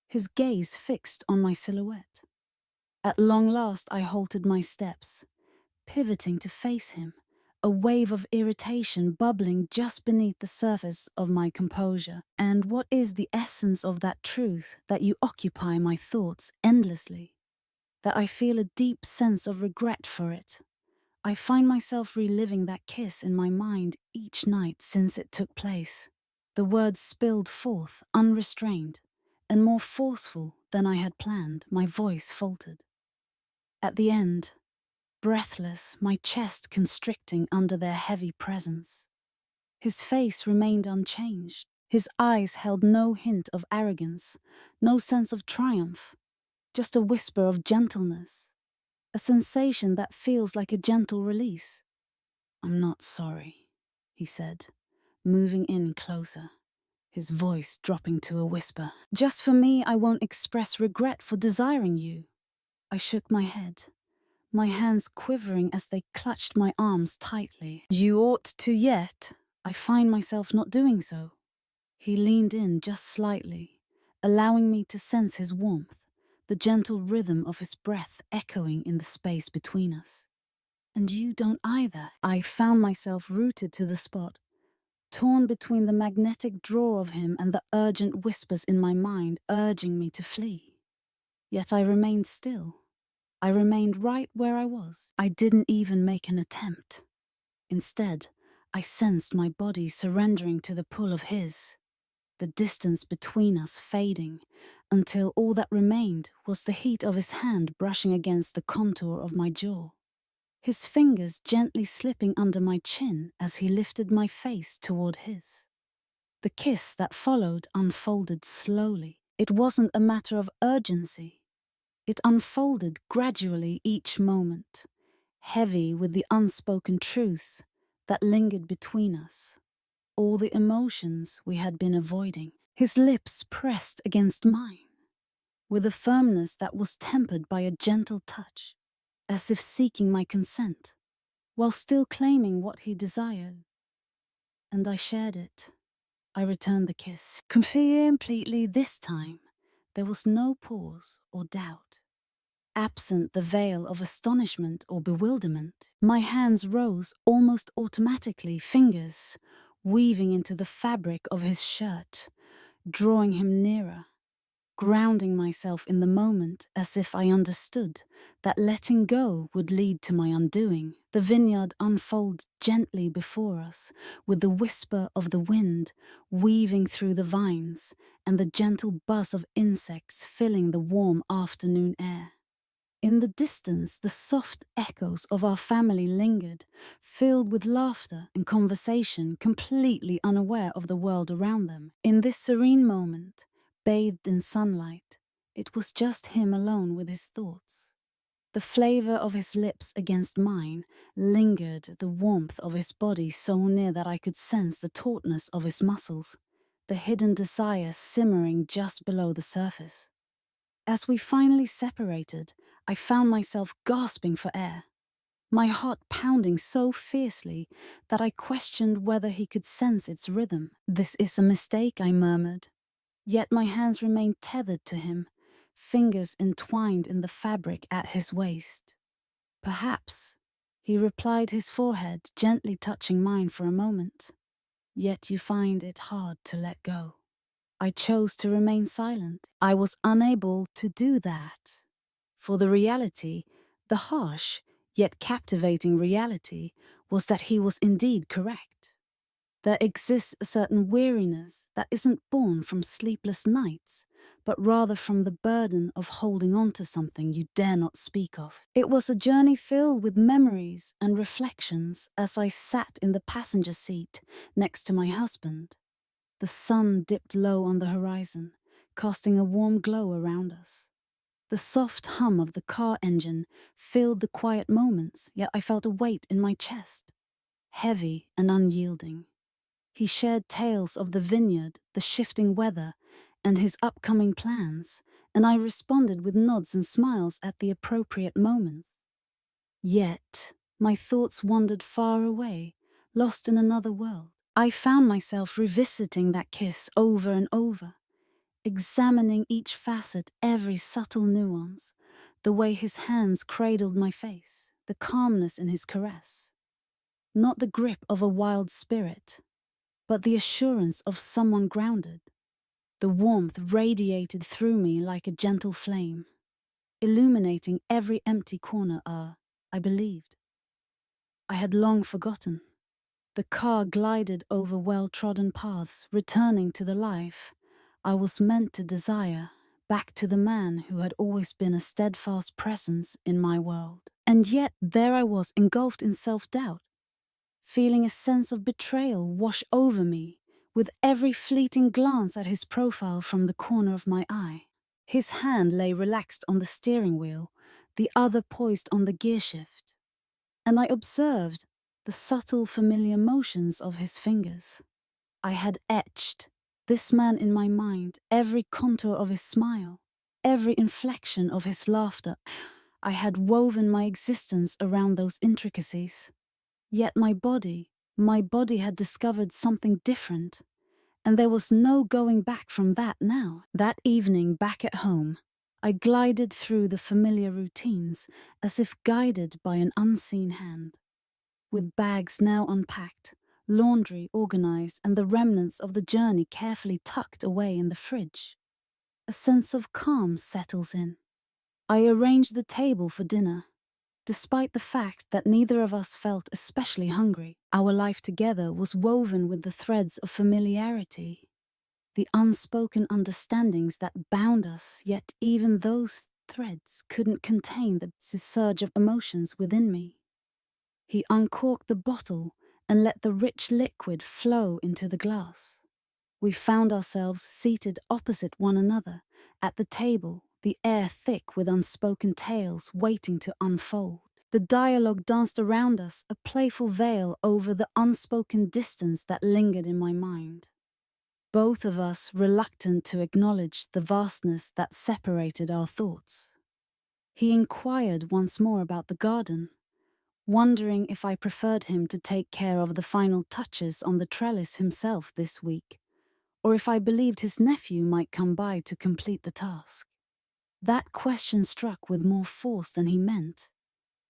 his gaze fixed on my silhouette. At long last I halted my steps, pivoting to face him, a wave of irritation bubbling just beneath the surface of my composure. And what is the essence of that truth that you occupy my thoughts endlessly? That I feel a deep sense of regret for it. I find myself reliving that kiss in my mind each night since it took place. The words spilled forth, unrestrained, and more forceful than I had planned, my voice faltered. At the end, breathless, my chest constricting under their heavy presence. His face remained unchanged. His eyes held no hint of arrogance, no sense of triumph, just a whisper of gentleness, a sensation that feels like a gentle release. "I'm not sorry," he said, moving in closer, his voice dropping to a whisper. "Just for me, I won't express regret for desiring you." I shook my head, my hands quivering as they clutched my arms tightly. "You ought to, yet I find myself not doing so." He leaned in just slightly, allowing me to sense his warmth, the gentle rhythm of his breath echoing in the space between us. "And you don't either." I found myself rooted to the spot, torn between the magnetic draw of him and the urgent whispers in my mind urging me to flee. Yet I remained still. I remained right where I was. I didn't even make an attempt. Instead, I sensed my body surrendering to the pull of his, the distance between us fading, until all that remained was the heat of his hand brushing against the contour of my jaw. His fingers gently slipping under my chin as he lifted my face toward his. The kiss that followed unfolded slowly. It wasn't a matter of urgency. It unfolded gradually each moment, heavy with the unspoken truths that lingered between us, all the emotions we had been avoiding. His lips pressed against mine, with a firmness that was tempered by a gentle touch, as if seeking my consent, while still claiming what he desired. And I shared it. I returned the kiss, completely this time. There was no pause or doubt. Absent the veil of astonishment or bewilderment, my hands rose almost automatically, fingers weaving into the fabric of his shirt, drawing him nearer, grounding myself in the moment as if I understood that letting go would lead to my undoing. The vineyard unfolds gently before us, with the whisper of the wind weaving through the vines and the gentle buzz of insects filling the warm afternoon air. In the distance, the soft echoes of our family lingered, filled with laughter and conversation, completely unaware of the world around them. In this serene moment, bathed in sunlight, it was just him alone with his thoughts. The flavor of his lips against mine lingered, the warmth of his body so near that I could sense the tautness of his muscles, the hidden desire simmering just below the surface. As we finally separated, I found myself gasping for air, my heart pounding so fiercely that I questioned whether he could sense its rhythm. "This is a mistake," I murmured. Yet my hands remained tethered to him, fingers entwined in the fabric at his waist. "Perhaps," he replied, his forehead gently touching mine for a moment. "Yet you find it hard to let go." I chose to remain silent. I was unable to do that. For the reality, the harsh yet captivating reality, was that he was indeed correct. There exists a certain weariness that isn't born from sleepless nights, but rather from the burden of holding on to something you dare not speak of. It was a journey filled with memories and reflections as I sat in the passenger seat next to my husband. The sun dipped low on the horizon, casting a warm glow around us. The soft hum of the car engine filled the quiet moments, yet I felt a weight in my chest, heavy and unyielding. He shared tales of the vineyard, the shifting weather, and his upcoming plans, and I responded with nods and smiles at the appropriate moments. Yet, my thoughts wandered far away, lost in another world. I found myself revisiting that kiss over and over, examining each facet, every subtle nuance, the way his hands cradled my face, the calmness in his caress. Not the grip of a wild spirit, but the assurance of someone grounded. The warmth radiated through me like a gentle flame, illuminating every empty corner, I believed. I had long forgotten. The car glided over well-trodden paths, returning to the life I was meant to desire, back to the man who had always been a steadfast presence in my world. And yet there I was, engulfed in self-doubt, feeling a sense of betrayal wash over me with every fleeting glance at his profile from the corner of my eye. His hand lay relaxed on the steering wheel, the other poised on the gearshift, and I observed the subtle, familiar motions of his fingers. I had etched this man in my mind, every contour of his smile, every inflection of his laughter. I had woven my existence around those intricacies. Yet my body had discovered something different, and there was no going back from that now. That evening, back at home, I glided through the familiar routines as if guided by an unseen hand. With bags now unpacked, laundry organized, and the remnants of the journey carefully tucked away in the fridge, a sense of calm settles in. I arranged the table for dinner. Despite the fact that neither of us felt especially hungry, our life together was woven with the threads of familiarity, the unspoken understandings that bound us, yet even those threads couldn't contain the surge of emotions within me. He uncorked the bottle and let the rich liquid flow into the glass. We found ourselves seated opposite one another at the table, the air thick with unspoken tales waiting to unfold. The dialogue danced around us, a playful veil over the unspoken distance that lingered in my mind. Both of us reluctant to acknowledge the vastness that separated our thoughts. He inquired once more about the garden, wondering if I preferred him to take care of the final touches on the trellis himself this week, or if I believed his nephew might come by to complete the task. That question struck with more force than he meant,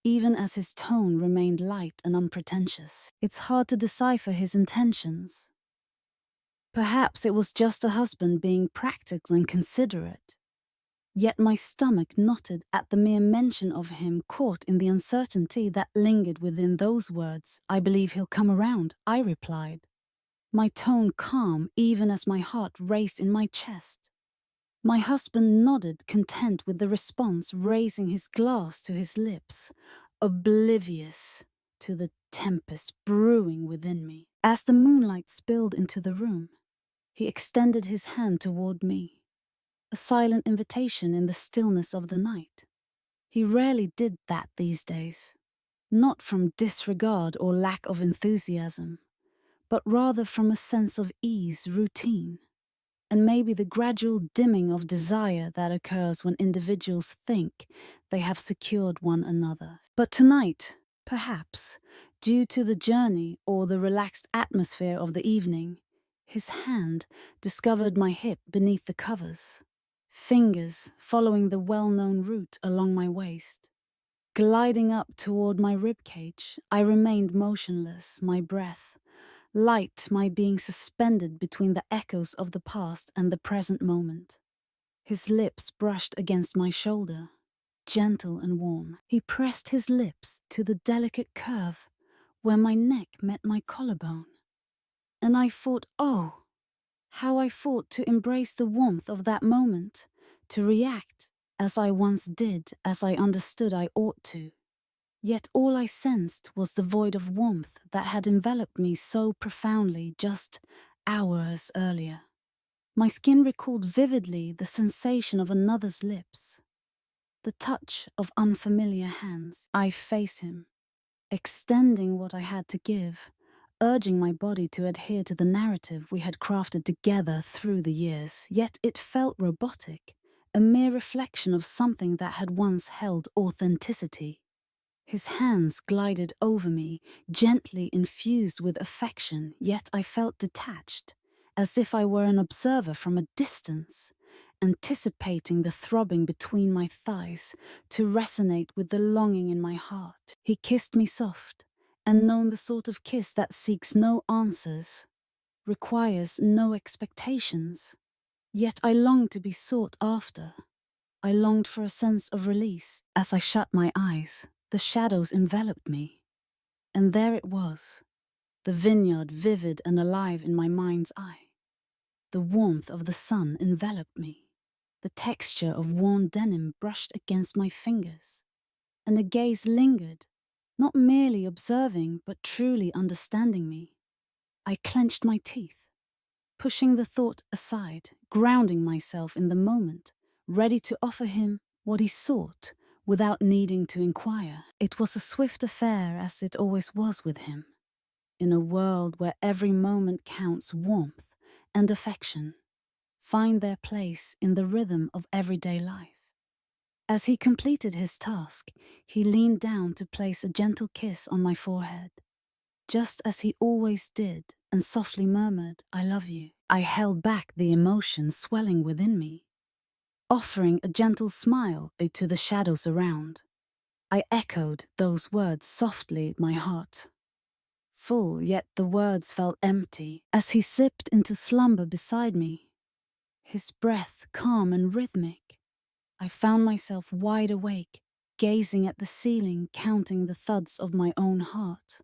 even as his tone remained light and unpretentious. It's hard to decipher his intentions. Perhaps it was just a husband being practical and considerate. Yet my stomach knotted at the mere mention of him, caught in the uncertainty that lingered within those words. "I believe he'll come around," I replied, my tone calm even as my heart raced in my chest. My husband nodded, content with the response, raising his glass to his lips, oblivious to the tempest brewing within me. As the moonlight spilled into the room, he extended his hand toward me, a silent invitation in the stillness of the night. He rarely did that these days, not from disregard or lack of enthusiasm, but rather from a sense of ease, routine, and maybe the gradual dimming of desire that occurs when individuals think they have secured one another. But tonight, perhaps, due to the journey or the relaxed atmosphere of the evening, his hand discovered my hip beneath the covers, fingers following the well-known route along my waist. Gliding up toward my ribcage, I remained motionless, my breath light, my being suspended between the echoes of the past and the present moment. His lips brushed against my shoulder, gentle and warm. He pressed his lips to the delicate curve where my neck met my collarbone. And I thought, oh, how I fought to embrace the warmth of that moment, to react as I once did, as I understood I ought to. Yet all I sensed was the void of warmth that had enveloped me so profoundly just hours earlier. My skin recalled vividly the sensation of another's lips, the touch of unfamiliar hands. I face him, extending what I had to give, urging my body to adhere to the narrative we had crafted together through the years. Yet it felt robotic, a mere reflection of something that had once held authenticity. His hands glided over me, gently infused with affection, yet I felt detached, as if I were an observer from a distance, anticipating the throbbing between my thighs to resonate with the longing in my heart. He kissed me soft and known the sort of kiss that seeks no answers, requires no expectations. Yet I longed to be sought after. I longed for a sense of release. As I shut my eyes, the shadows enveloped me. And there it was, the vineyard vivid and alive in my mind's eye. The warmth of the sun enveloped me. The texture of worn denim brushed against my fingers. And a gaze lingered, not merely observing, but truly understanding me. I clenched my teeth, pushing the thought aside, grounding myself in the moment, ready to offer him what he sought without needing to inquire. It was a swift affair, as it always was with him. In a world where every moment counts, warmth and affection find their place in the rhythm of everyday life. As he completed his task, he leaned down to place a gentle kiss on my forehead, just as he always did, and softly murmured, "I love you." I held back the emotion swelling within me, offering a gentle smile to the shadows around. I echoed those words softly, my heart full, yet the words felt empty. As he slipped into slumber beside me, his breath calm and rhythmic, I found myself wide awake, gazing at the ceiling, counting the thuds of my own heart,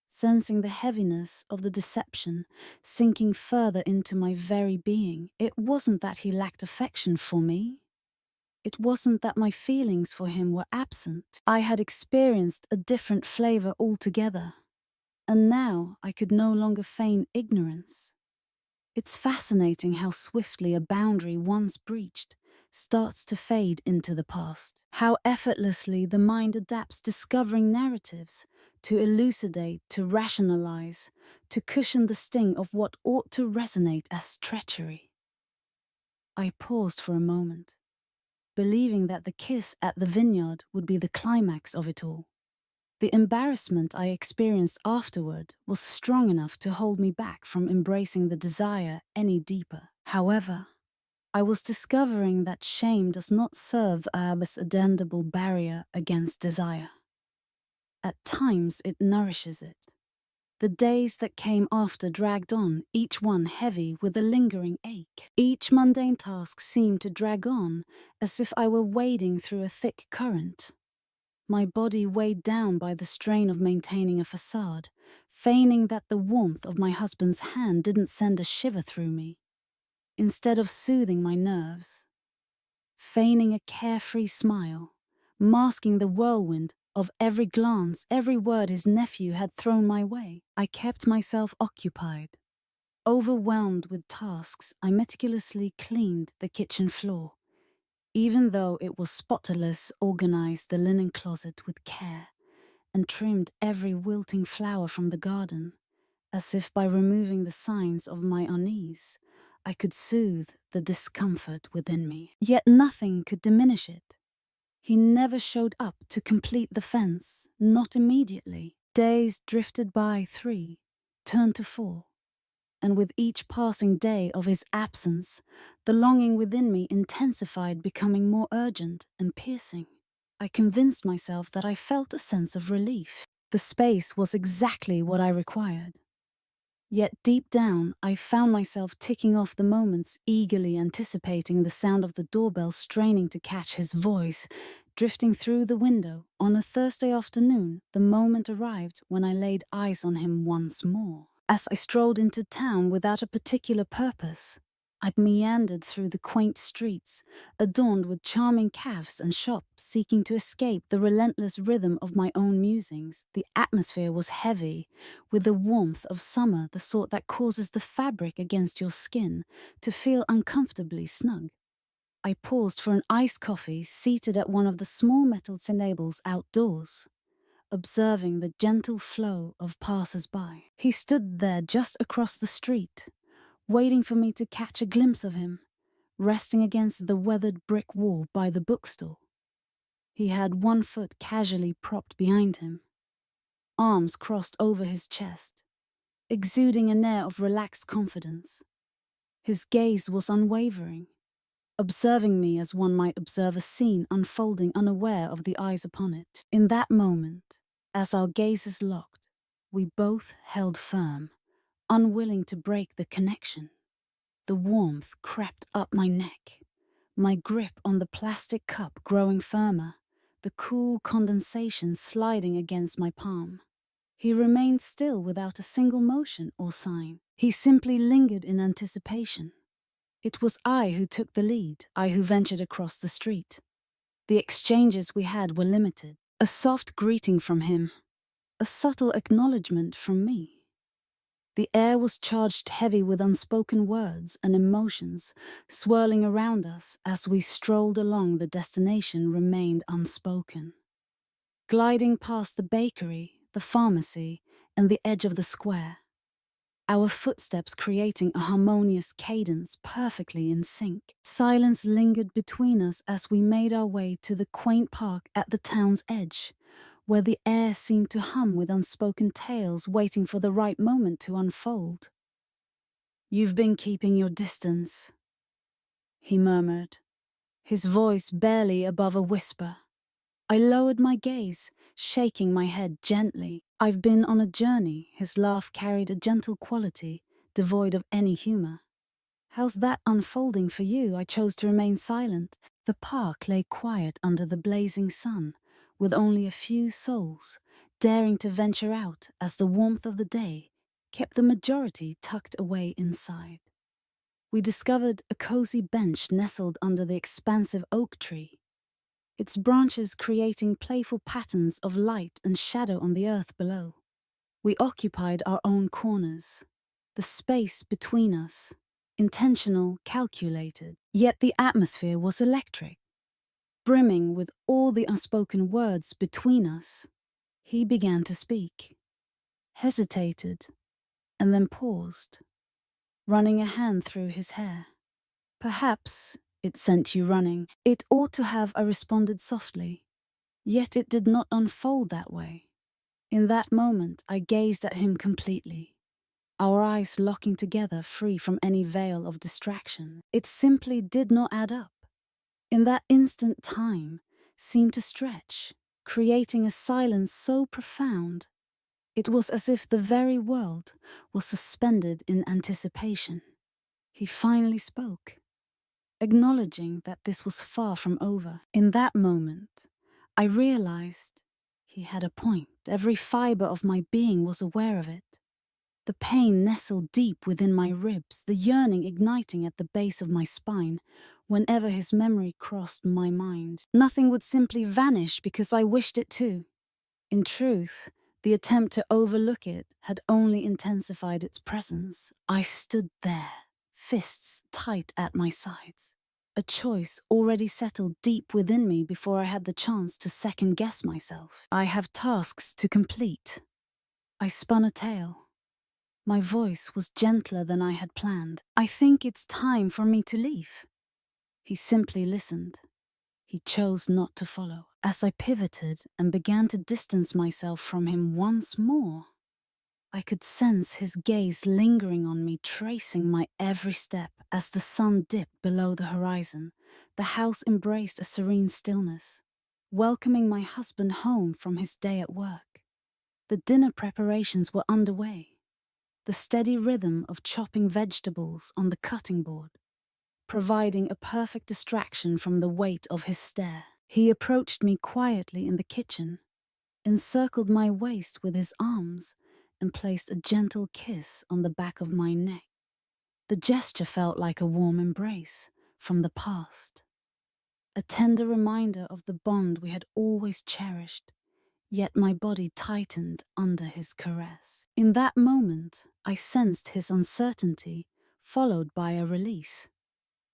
sensing the heaviness of the deception sinking further into my very being. It wasn't that he lacked affection for me. It wasn't that my feelings for him were absent. I had experienced a different flavor altogether, and now I could no longer feign ignorance. It's fascinating how swiftly a boundary once breached starts to fade into the past. How effortlessly the mind adapts, discovering narratives to elucidate, to rationalize, to cushion the sting of what ought to resonate as treachery. I paused for a moment, believing that the kiss at the vineyard would be the climax of it all. The embarrassment I experienced afterward was strong enough to hold me back from embracing the desire any deeper. However, I was discovering that shame does not serve as a bendable barrier against desire. At times, it nourishes it. The days that came after dragged on, each one heavy with a lingering ache. Each mundane task seemed to drag on, as if I were wading through a thick current. My body weighed down by the strain of maintaining a facade, feigning that the warmth of my husband's hand didn't send a shiver through me. Instead of soothing my nerves, feigning a carefree smile, masking the whirlwind of every glance, every word his nephew had thrown my way, I kept myself occupied. Overwhelmed with tasks, I meticulously cleaned the kitchen floor. Even though it was spotless, organized the linen closet with care and trimmed every wilting flower from the garden, as if by removing the signs of my unease, I could soothe the discomfort within me. Yet nothing could diminish it. He never showed up to complete the fence, not immediately. Days drifted by 3, turned to 4. And with each passing day of his absence, the longing within me intensified, becoming more urgent and piercing. I convinced myself that I felt a sense of relief. The space was exactly what I required. Yet deep down, I found myself ticking off the moments, eagerly anticipating the sound of the doorbell, straining to catch his voice, drifting through the window. On a Thursday afternoon, the moment arrived when I laid eyes on him once more. As I strolled into town without a particular purpose, I'd meandered through the quaint streets, adorned with charming cafes and shops, seeking to escape the relentless rhythm of my own musings. The atmosphere was heavy, with the warmth of summer, the sort that causes the fabric against your skin to feel uncomfortably snug. I paused for an iced coffee, seated at one of the small metal tables outdoors, observing the gentle flow of passers-by. He stood there just across the street, waiting for me to catch a glimpse of him, resting against the weathered brick wall by the bookstore. He had one foot casually propped behind him, arms crossed over his chest, exuding an air of relaxed confidence. His gaze was unwavering, observing me as one might observe a scene unfolding, unaware of the eyes upon it. In that moment, as our gazes locked, We both held firm, unwilling to break the connection. The warmth crept up my neck, my grip on the plastic cup growing firmer, the cool condensation sliding against my palm. He remained still without a single motion or sign. He simply lingered in anticipation. It was I who took the lead, I who ventured across the street. The exchanges we had were limited. A soft greeting from him, a subtle acknowledgement from me. The air was charged heavy with unspoken words and emotions swirling around us as we strolled along. The destination remained unspoken. Gliding past the bakery, the pharmacy, and the edge of the square, our footsteps creating a harmonious cadence perfectly in sync. Silence lingered between us as we made our way to the quaint park at the town's edge, where the air seemed to hum with unspoken tales waiting for the right moment to unfold. "You've been keeping your distance," he murmured, his voice barely above a whisper. I lowered my gaze, shaking my head gently. "I've been on a journey." His laugh carried a gentle quality, devoid of any humor. "How's that unfolding for you?" I chose to remain silent. The park lay quiet under the blazing sun, with only a few souls daring to venture out as the warmth of the day kept the majority tucked away inside. We discovered a cozy bench nestled under the expansive oak tree, its branches creating playful patterns of light and shadow on the earth below. We occupied our own corners, the space between us, intentional, calculated, yet the atmosphere was electric, brimming with all the unspoken words between us. He began to speak, hesitated, and then paused, running a hand through his hair. "Perhaps it sent you running. It ought to have," I responded softly. Yet it did not unfold that way. In that moment, I gazed at him completely, our eyes locking together, free from any veil of distraction. It simply did not add up. In that instant, time seemed to stretch, creating a silence so profound. It was as if the very world was suspended in anticipation. He finally spoke, acknowledging that this was far from over. In that moment, I realized he had a point. Every fiber of my being was aware of it. The pain nestled deep within my ribs, the yearning igniting at the base of my spine whenever his memory crossed my mind. Nothing would simply vanish because I wished it to. In truth, the attempt to overlook it had only intensified its presence. I stood there, fists tight at my sides, a choice already settled deep within me before I had the chance to second-guess myself. "I have tasks to complete." I spun a tale. My voice was gentler than I had planned. "I think it's time for me to leave." He simply listened. He chose not to follow. As I pivoted and began to distance myself from him once more, I could sense his gaze lingering on me, tracing my every step. As the sun dipped below the horizon, the house embraced a serene stillness, welcoming my husband home from his day at work. The dinner preparations were underway, the steady rhythm of chopping vegetables on the cutting board, providing a perfect distraction from the weight of his stare. He approached me quietly in the kitchen, encircled my waist with his arms, and placed a gentle kiss on the back of my neck. The gesture felt like a warm embrace from the past, a tender reminder of the bond we had always cherished, yet my body tightened under his caress. In that moment, I sensed his uncertainty, followed by a release.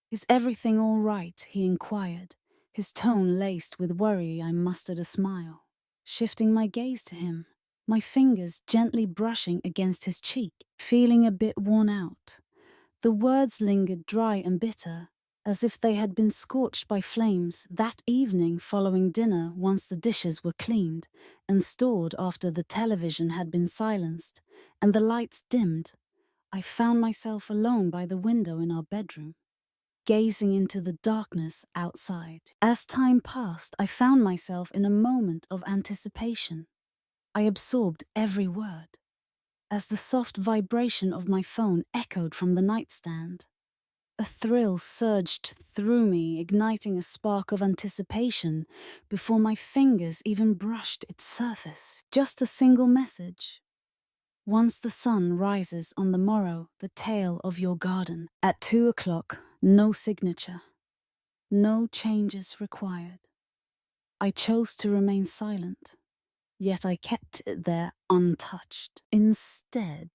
"Is everything all right?" he inquired, his tone laced with worry. I mustered a smile, shifting my gaze to him, my fingers gently brushing against his cheek. "Feeling a bit worn out." The words lingered dry and bitter, as if they had been scorched by flames. That evening following dinner, once the dishes were cleaned and stored after the television had been silenced and the lights dimmed, I found myself alone by the window in our bedroom, gazing into the darkness outside. As time passed, I found myself in a moment of anticipation. I absorbed every word, as the soft vibration of my phone echoed from the nightstand. A thrill surged through me, igniting a spark of anticipation before my fingers even brushed its surface. Just a single message. Once the sun rises on the morrow, the tale of your garden. At 2 o'clock, no signature. No changes required. I chose to remain silent, yet I kept it there untouched. Instead,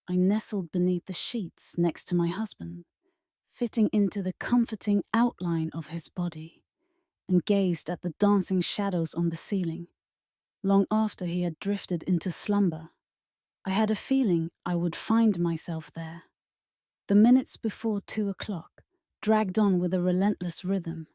I nestled beneath the sheets next to my husband, fitting into the comforting outline of his body, and gazed at the dancing shadows on the ceiling. Long after he had drifted into slumber, I had a feeling I would find myself there. The minutes before 2 o'clock dragged on with a relentless rhythm,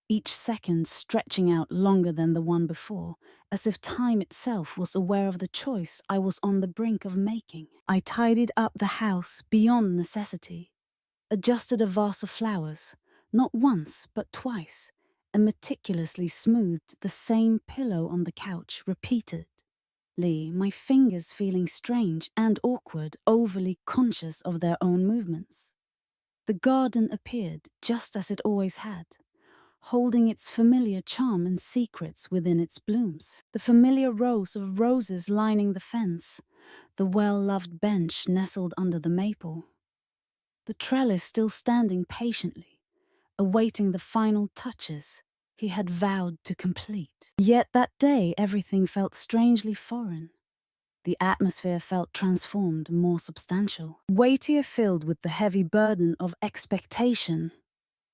each second stretching out longer than the one before, as if time itself was aware of the choice I was on the brink of making. I tidied up the house beyond necessity, adjusted a vase of flowers, not once but twice, and meticulously smoothed the same pillow on the couch repeatedly, my fingers feeling strange and awkward, overly conscious of their own movements. The garden appeared just as it always had, holding its familiar charm and secrets within its blooms. The familiar rows of roses lining the fence, the well-loved bench nestled under the maple, the trellis still standing patiently, awaiting the final touches he had vowed to complete. Yet that day everything felt strangely foreign. The atmosphere felt transformed, more substantial, weightier, filled with the heavy burden of expectation.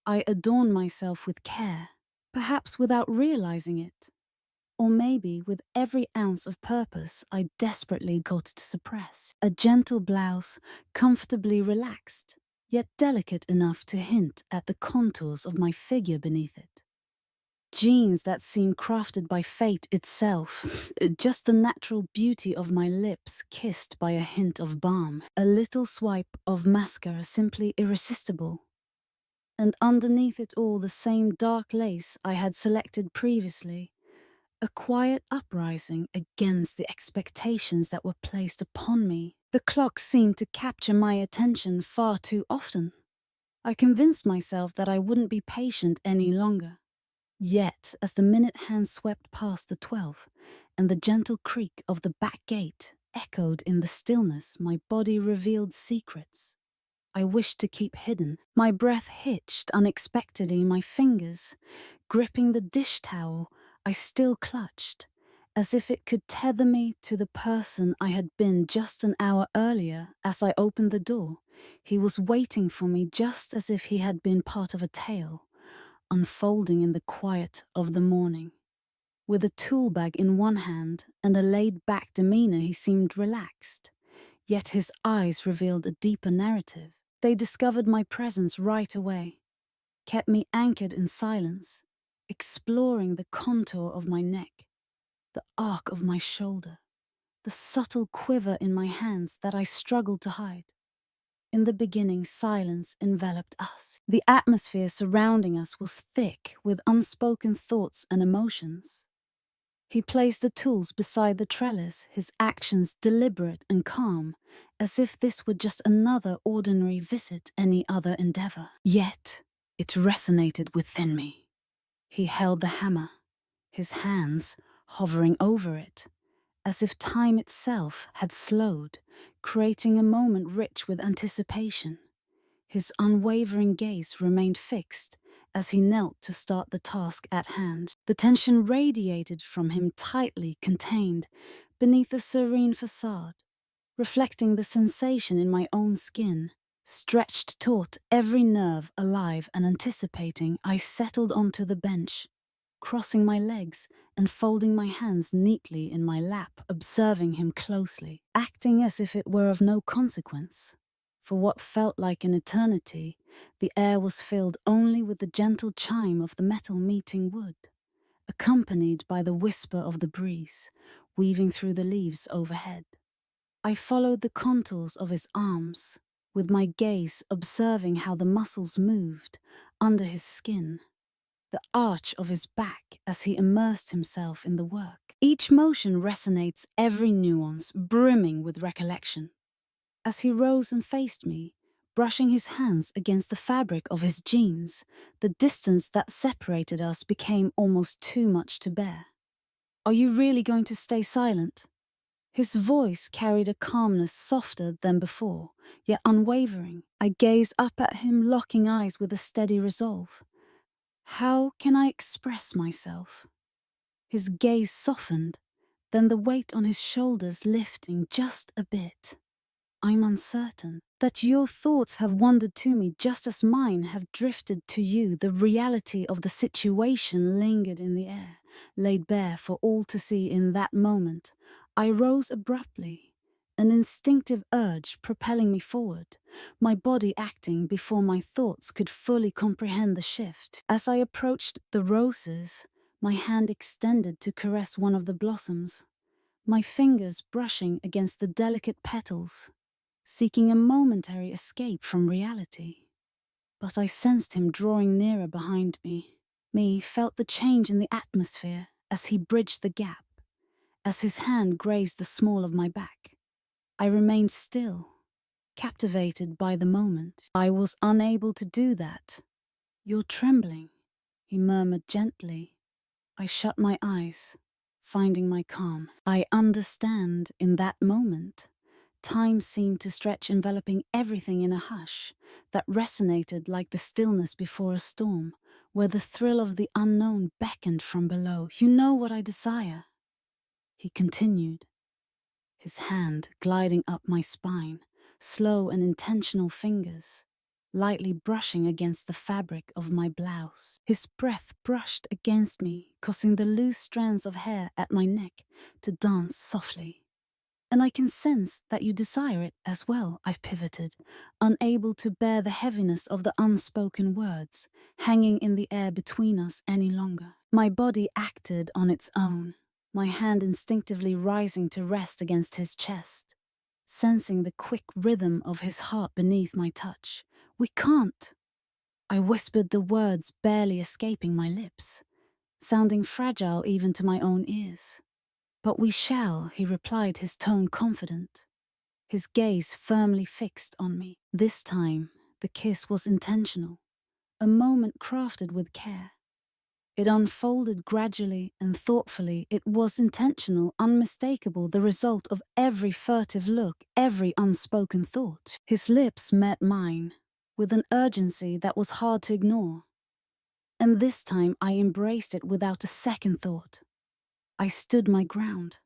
I adorned myself with care, perhaps without realizing it, or maybe with every ounce of purpose I desperately got to suppress. A gentle blouse, comfortably relaxed, yet delicate enough to hint at the contours of my figure beneath it. Jeans that seemed crafted by fate itself, just the natural beauty of my lips kissed by a hint of balm. A little swipe of mascara simply irresistible. And underneath it all the same dark lace I had selected previously, a quiet uprising against the expectations that were placed upon me. The clock seemed to capture my attention far too often. I convinced myself that I wouldn't be patient any longer. Yet, as the minute hand swept past the 12, and the gentle creak of the back gate echoed in the stillness, my body revealed secrets I wished to keep hidden. My breath hitched unexpectedly, my fingers gripping the dish towel I still clutched, as if it could tether me to the person I had been just an hour earlier. As I opened the door, he was waiting for me just as if he had been part of a tale, unfolding in the quiet of the morning. With a tool bag in one hand and a laid-back demeanor, he seemed relaxed, yet his eyes revealed a deeper narrative. They discovered my presence right away, kept me anchored in silence, exploring the contour of my neck, the arc of my shoulder, the subtle quiver in my hands that I struggled to hide. In the beginning, silence enveloped us. The atmosphere surrounding us was thick with unspoken thoughts and emotions. He placed the tools beside the trellis, his actions deliberate and calm, as if this were just another ordinary visit, any other endeavor. Yet, it resonated within me. He held the hammer, his hands hovering over it, as if time itself had slowed, creating a moment rich with anticipation. His unwavering gaze remained fixed as he knelt to start the task at hand. The tension radiated from him, tightly contained beneath a serene facade, reflecting the sensation in my own skin. Stretched taut, every nerve alive and anticipating, I settled onto the bench, crossing my legs and folding my hands neatly in my lap, observing him closely, acting as if it were of no consequence. For what felt like an eternity, the air was filled only with the gentle chime of the metal meeting wood, accompanied by the whisper of the breeze, weaving through the leaves overhead. I followed the contours of his arms, with my gaze observing how the muscles moved under his skin, the arch of his back as he immersed himself in the work. Each motion resonates, every nuance brimming with recollection. As he rose and faced me, brushing his hands against the fabric of his jeans, the distance that separated us became almost too much to bear. "Are you really going to stay silent?" His voice carried a calmness softer than before, yet unwavering. I gazed up at him, locking eyes with a steady resolve. How can I express myself? His gaze softened, then the weight on his shoulders lifting just a bit. "I'm uncertain that your thoughts have wandered to me just as mine have drifted to you. The reality of the situation lingered in the air, laid bare for all to see in that moment." I rose abruptly, an instinctive urge propelling me forward, my body acting before my thoughts could fully comprehend the shift. As I approached the roses, my hand extended to caress one of the blossoms, my fingers brushing against the delicate petals, seeking a momentary escape from reality. But I sensed him drawing nearer behind me, felt the change in the atmosphere as he bridged the gap, as his hand grazed the small of my back. I remained still, captivated by the moment. "I was unable to do that." "You're trembling," he murmured gently. I shut my eyes, finding my calm. I understand. In that moment, time seemed to stretch, enveloping everything in a hush that resonated like the stillness before a storm, where the thrill of the unknown beckoned from below. "You know what I desire," he continued, his hand gliding up my spine, slow and intentional fingers lightly brushing against the fabric of my blouse. His breath brushed against me, causing the loose strands of hair at my neck to dance softly. "And I can sense that you desire it as well," I pivoted, unable to bear the heaviness of the unspoken words hanging in the air between us any longer. My body acted on its own, my hand instinctively rising to rest against his chest, sensing the quick rhythm of his heart beneath my touch. "We can't." I whispered the words barely escaping my lips, sounding fragile even to my own ears. "But we shall," he replied, his tone confident, his gaze firmly fixed on me. This time, the kiss was intentional, a moment crafted with care. It unfolded gradually and thoughtfully. It was intentional, unmistakable, the result of every furtive look, every unspoken thought. His lips met mine, with an urgency that was hard to ignore. And this time I embraced it without a second thought. I stood my ground.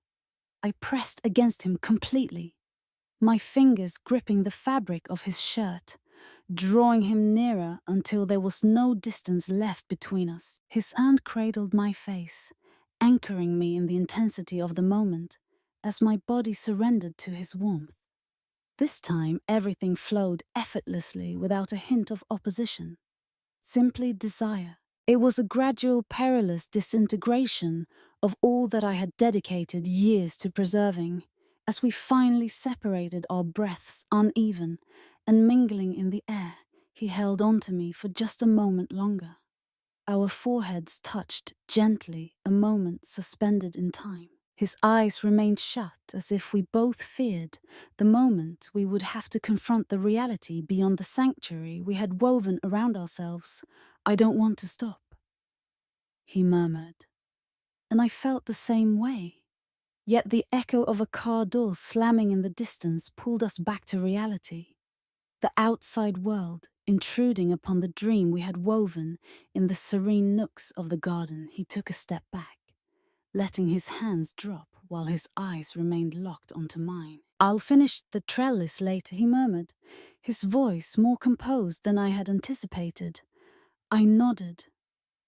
I pressed against him completely, my fingers gripping the fabric of his shirt, drawing him nearer until there was no distance left between us. His hand cradled my face, anchoring me in the intensity of the moment as my body surrendered to his warmth. This time, everything flowed effortlessly without a hint of opposition. Simply desire. It was a gradual, perilous disintegration of all that I had dedicated years to preserving, as we finally separated, our breaths uneven and mingling in the air. He held on to me for just a moment longer. Our foreheads touched gently, a moment suspended in time. His eyes remained shut, as if we both feared the moment we would have to confront the reality beyond the sanctuary we had woven around ourselves. "I don't want to stop," he murmured, and I felt the same way. Yet the echo of a car door slamming in the distance pulled us back to reality. The outside world intruding upon the dream we had woven in the serene nooks of the garden. He took a step back, letting his hands drop while his eyes remained locked onto mine. "I'll finish the trellis later," he murmured, his voice more composed than I had anticipated. I nodded,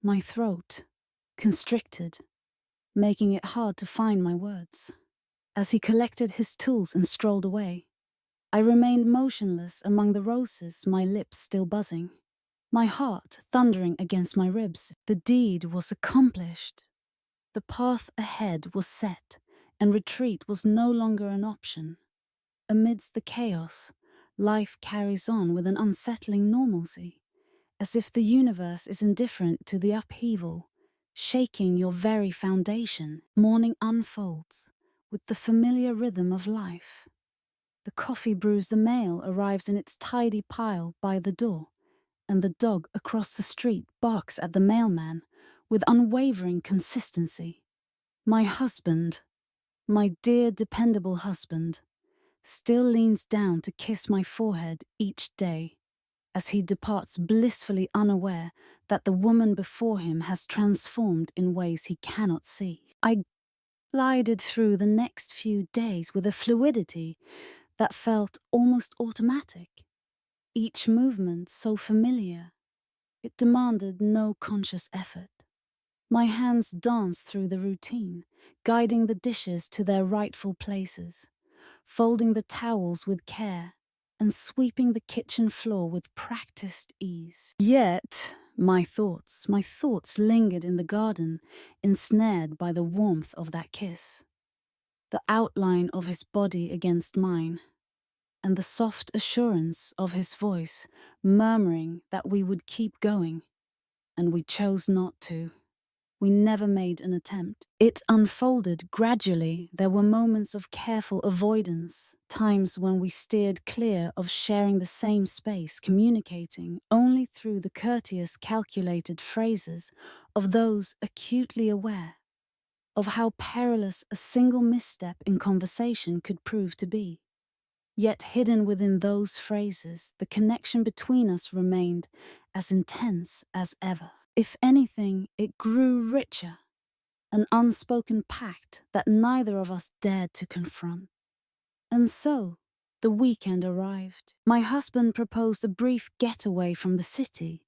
my throat constricted, making it hard to find my words. As he collected his tools and strolled away, I remained motionless among the roses, my lips still buzzing, my heart thundering against my ribs. The deed was accomplished. The path ahead was set, and retreat was no longer an option. Amidst the chaos, life carries on with an unsettling normalcy, as if the universe is indifferent to the upheaval, shaking your very foundation. Morning unfolds with the familiar rhythm of life. The coffee brews, the mail arrives in its tidy pile by the door, and the dog across the street barks at the mailman with unwavering consistency. My husband, my dear dependable husband, still leans down to kiss my forehead each day, as he departs blissfully unaware that the woman before him has transformed in ways he cannot see. I glided through the next few days with a fluidity that felt almost automatic, each movement so familiar, it demanded no conscious effort. My hands danced through the routine, guiding the dishes to their rightful places, folding the towels with care, and sweeping the kitchen floor with practiced ease. Yet, my thoughts lingered in the garden, ensnared by the warmth of that kiss, the outline of his body against mine, and the soft assurance of his voice murmuring that we would keep going, and we chose not to. We never made an attempt. It unfolded gradually. There were moments of careful avoidance, times when we steered clear of sharing the same space, communicating only through the courteous, calculated phrases of those acutely aware of how perilous a single misstep in conversation could prove to be. Yet hidden within those phrases, the connection between us remained as intense as ever. If anything, it grew richer, an unspoken pact that neither of us dared to confront. And so, the weekend arrived. My husband proposed a brief getaway from the city,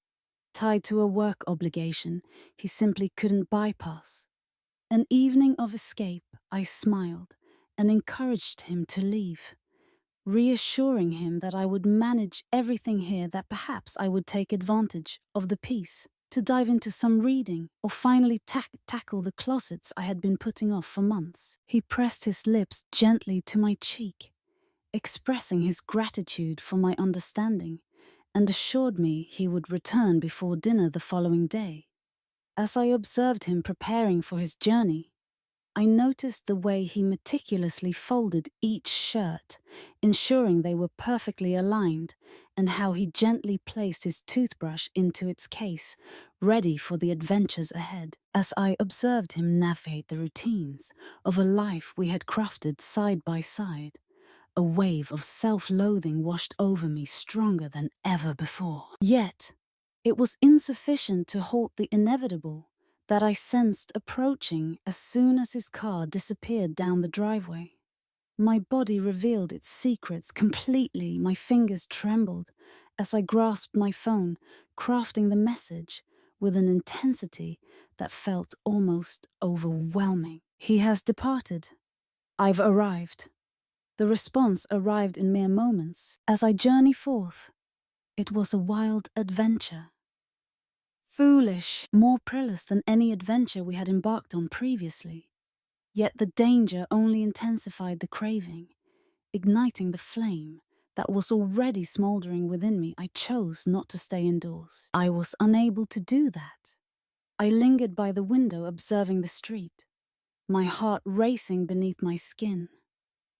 tied to a work obligation he simply couldn't bypass. An evening of escape, I smiled and encouraged him to leave, reassuring him that I would manage everything here, that perhaps I would take advantage of the peace to dive into some reading or finally tackle the closets I had been putting off for months. He pressed his lips gently to my cheek, expressing his gratitude for my understanding, and assured me he would return before dinner the following day. As I observed him preparing for his journey, I noticed the way he meticulously folded each shirt, ensuring they were perfectly aligned, and how he gently placed his toothbrush into its case, ready for the adventures ahead. As I observed him navigate the routines of a life we had crafted side by side, a wave of self-loathing washed over me stronger than ever before. Yet, it was insufficient to halt the inevitable that I sensed approaching as soon as his car disappeared down the driveway. My body revealed its secrets completely. My fingers trembled as I grasped my phone, crafting the message with an intensity that felt almost overwhelming. He has departed. I've arrived. The response arrived in mere moments. As I journey forth, it was a wild adventure. Foolish, more perilous than any adventure we had embarked on previously. Yet the danger only intensified the craving, igniting the flame that was already smoldering within me. I chose not to stay indoors. I was unable to do that. I lingered by the window observing the street, my heart racing beneath my skin,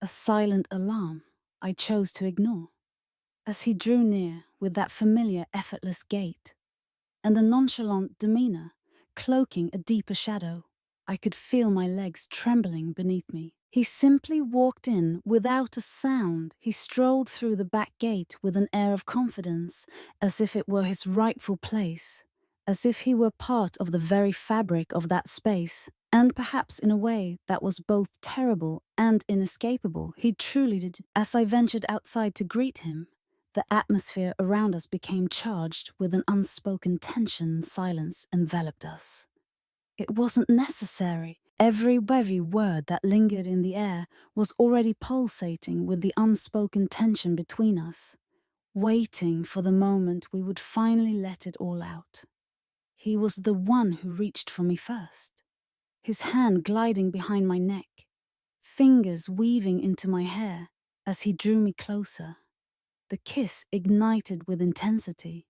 a silent alarm I chose to ignore. As he drew near with that familiar effortless gait, and a nonchalant demeanor, cloaking a deeper shadow, I could feel my legs trembling beneath me. He simply walked in without a sound. He strolled through the back gate with an air of confidence, as if it were his rightful place, as if he were part of the very fabric of that space. And perhaps in a way that was both terrible and inescapable, he truly did. As I ventured outside to greet him, the atmosphere around us became charged with an unspoken tension, and silence enveloped us. It wasn't necessary. Every word that lingered in the air was already pulsating with the unspoken tension between us, waiting for the moment we would finally let it all out. He was the one who reached for me first, his hand gliding behind my neck, fingers weaving into my hair as he drew me closer. The kiss ignited with intensity,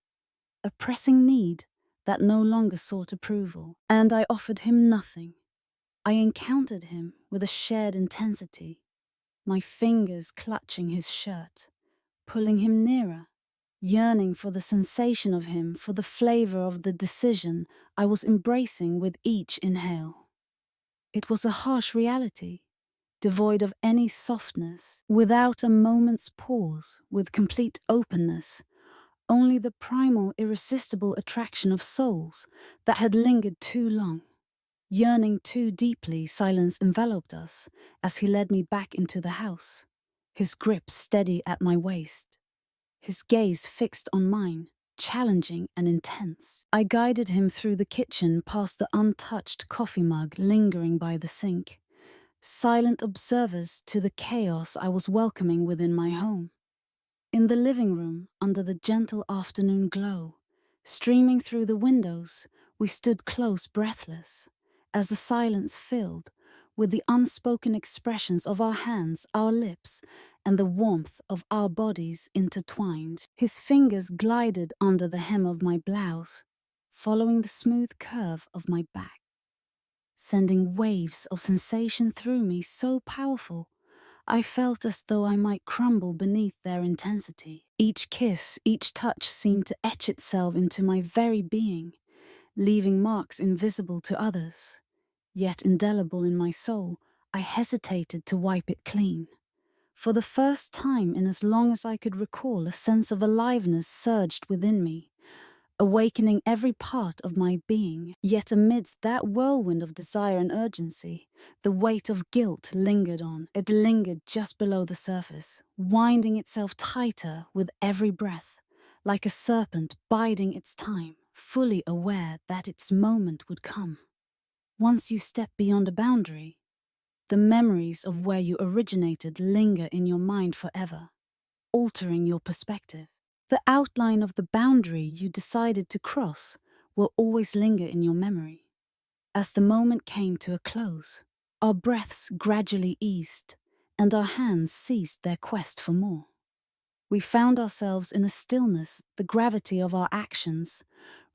a pressing need that no longer sought approval. And I offered him nothing. I encountered him with a shared intensity, my fingers clutching his shirt, pulling him nearer, yearning for the sensation of him, for the flavor of the decision I was embracing with each inhale. It was a harsh reality, devoid of any softness, without a moment's pause, with complete openness, only the primal, irresistible attraction of souls that had lingered too long. Yearning too deeply, silence enveloped us as he led me back into the house, his grip steady at my waist, his gaze fixed on mine, challenging and intense. I guided him through the kitchen past the untouched coffee mug lingering by the sink, silent observers to the chaos I was welcoming within my home. In the living room, under the gentle afternoon glow, streaming through the windows, we stood close, breathless, as the silence filled with the unspoken expressions of our hands, our lips, and the warmth of our bodies intertwined. His fingers glided under the hem of my blouse, following the smooth curve of my back, sending waves of sensation through me so powerful I felt as though I might crumble beneath their intensity. Each kiss, each touch seemed to etch itself into my very being, leaving marks invisible to others. Yet indelible in my soul, I hesitated to wipe it clean. For the first time in as long as I could recall, a sense of aliveness surged within me, awakening every part of my being. Yet amidst that whirlwind of desire and urgency, the weight of guilt lingered on. It lingered just below the surface, winding itself tighter with every breath, like a serpent biding its time, fully aware that its moment would come. Once you step beyond a boundary, the memories of where you originated linger in your mind forever, altering your perspective. The outline of the boundary you decided to cross will always linger in your memory. As the moment came to a close, our breaths gradually eased, and our hands ceased their quest for more. We found ourselves in a stillness, the gravity of our actions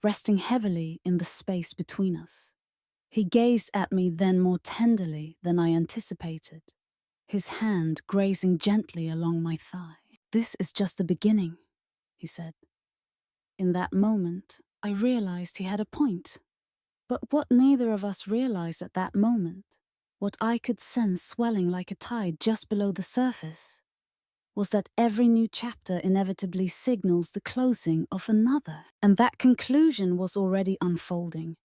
resting heavily in the space between us. He gazed at me then more tenderly than I anticipated, his hand grazing gently along my thigh. "This is just the beginning," he said. In that moment, I realized he had a point. But what neither of us realized at that moment, what I could sense swelling like a tide just below the surface, was that every new chapter inevitably signals the closing of another. And that conclusion was already unfolding,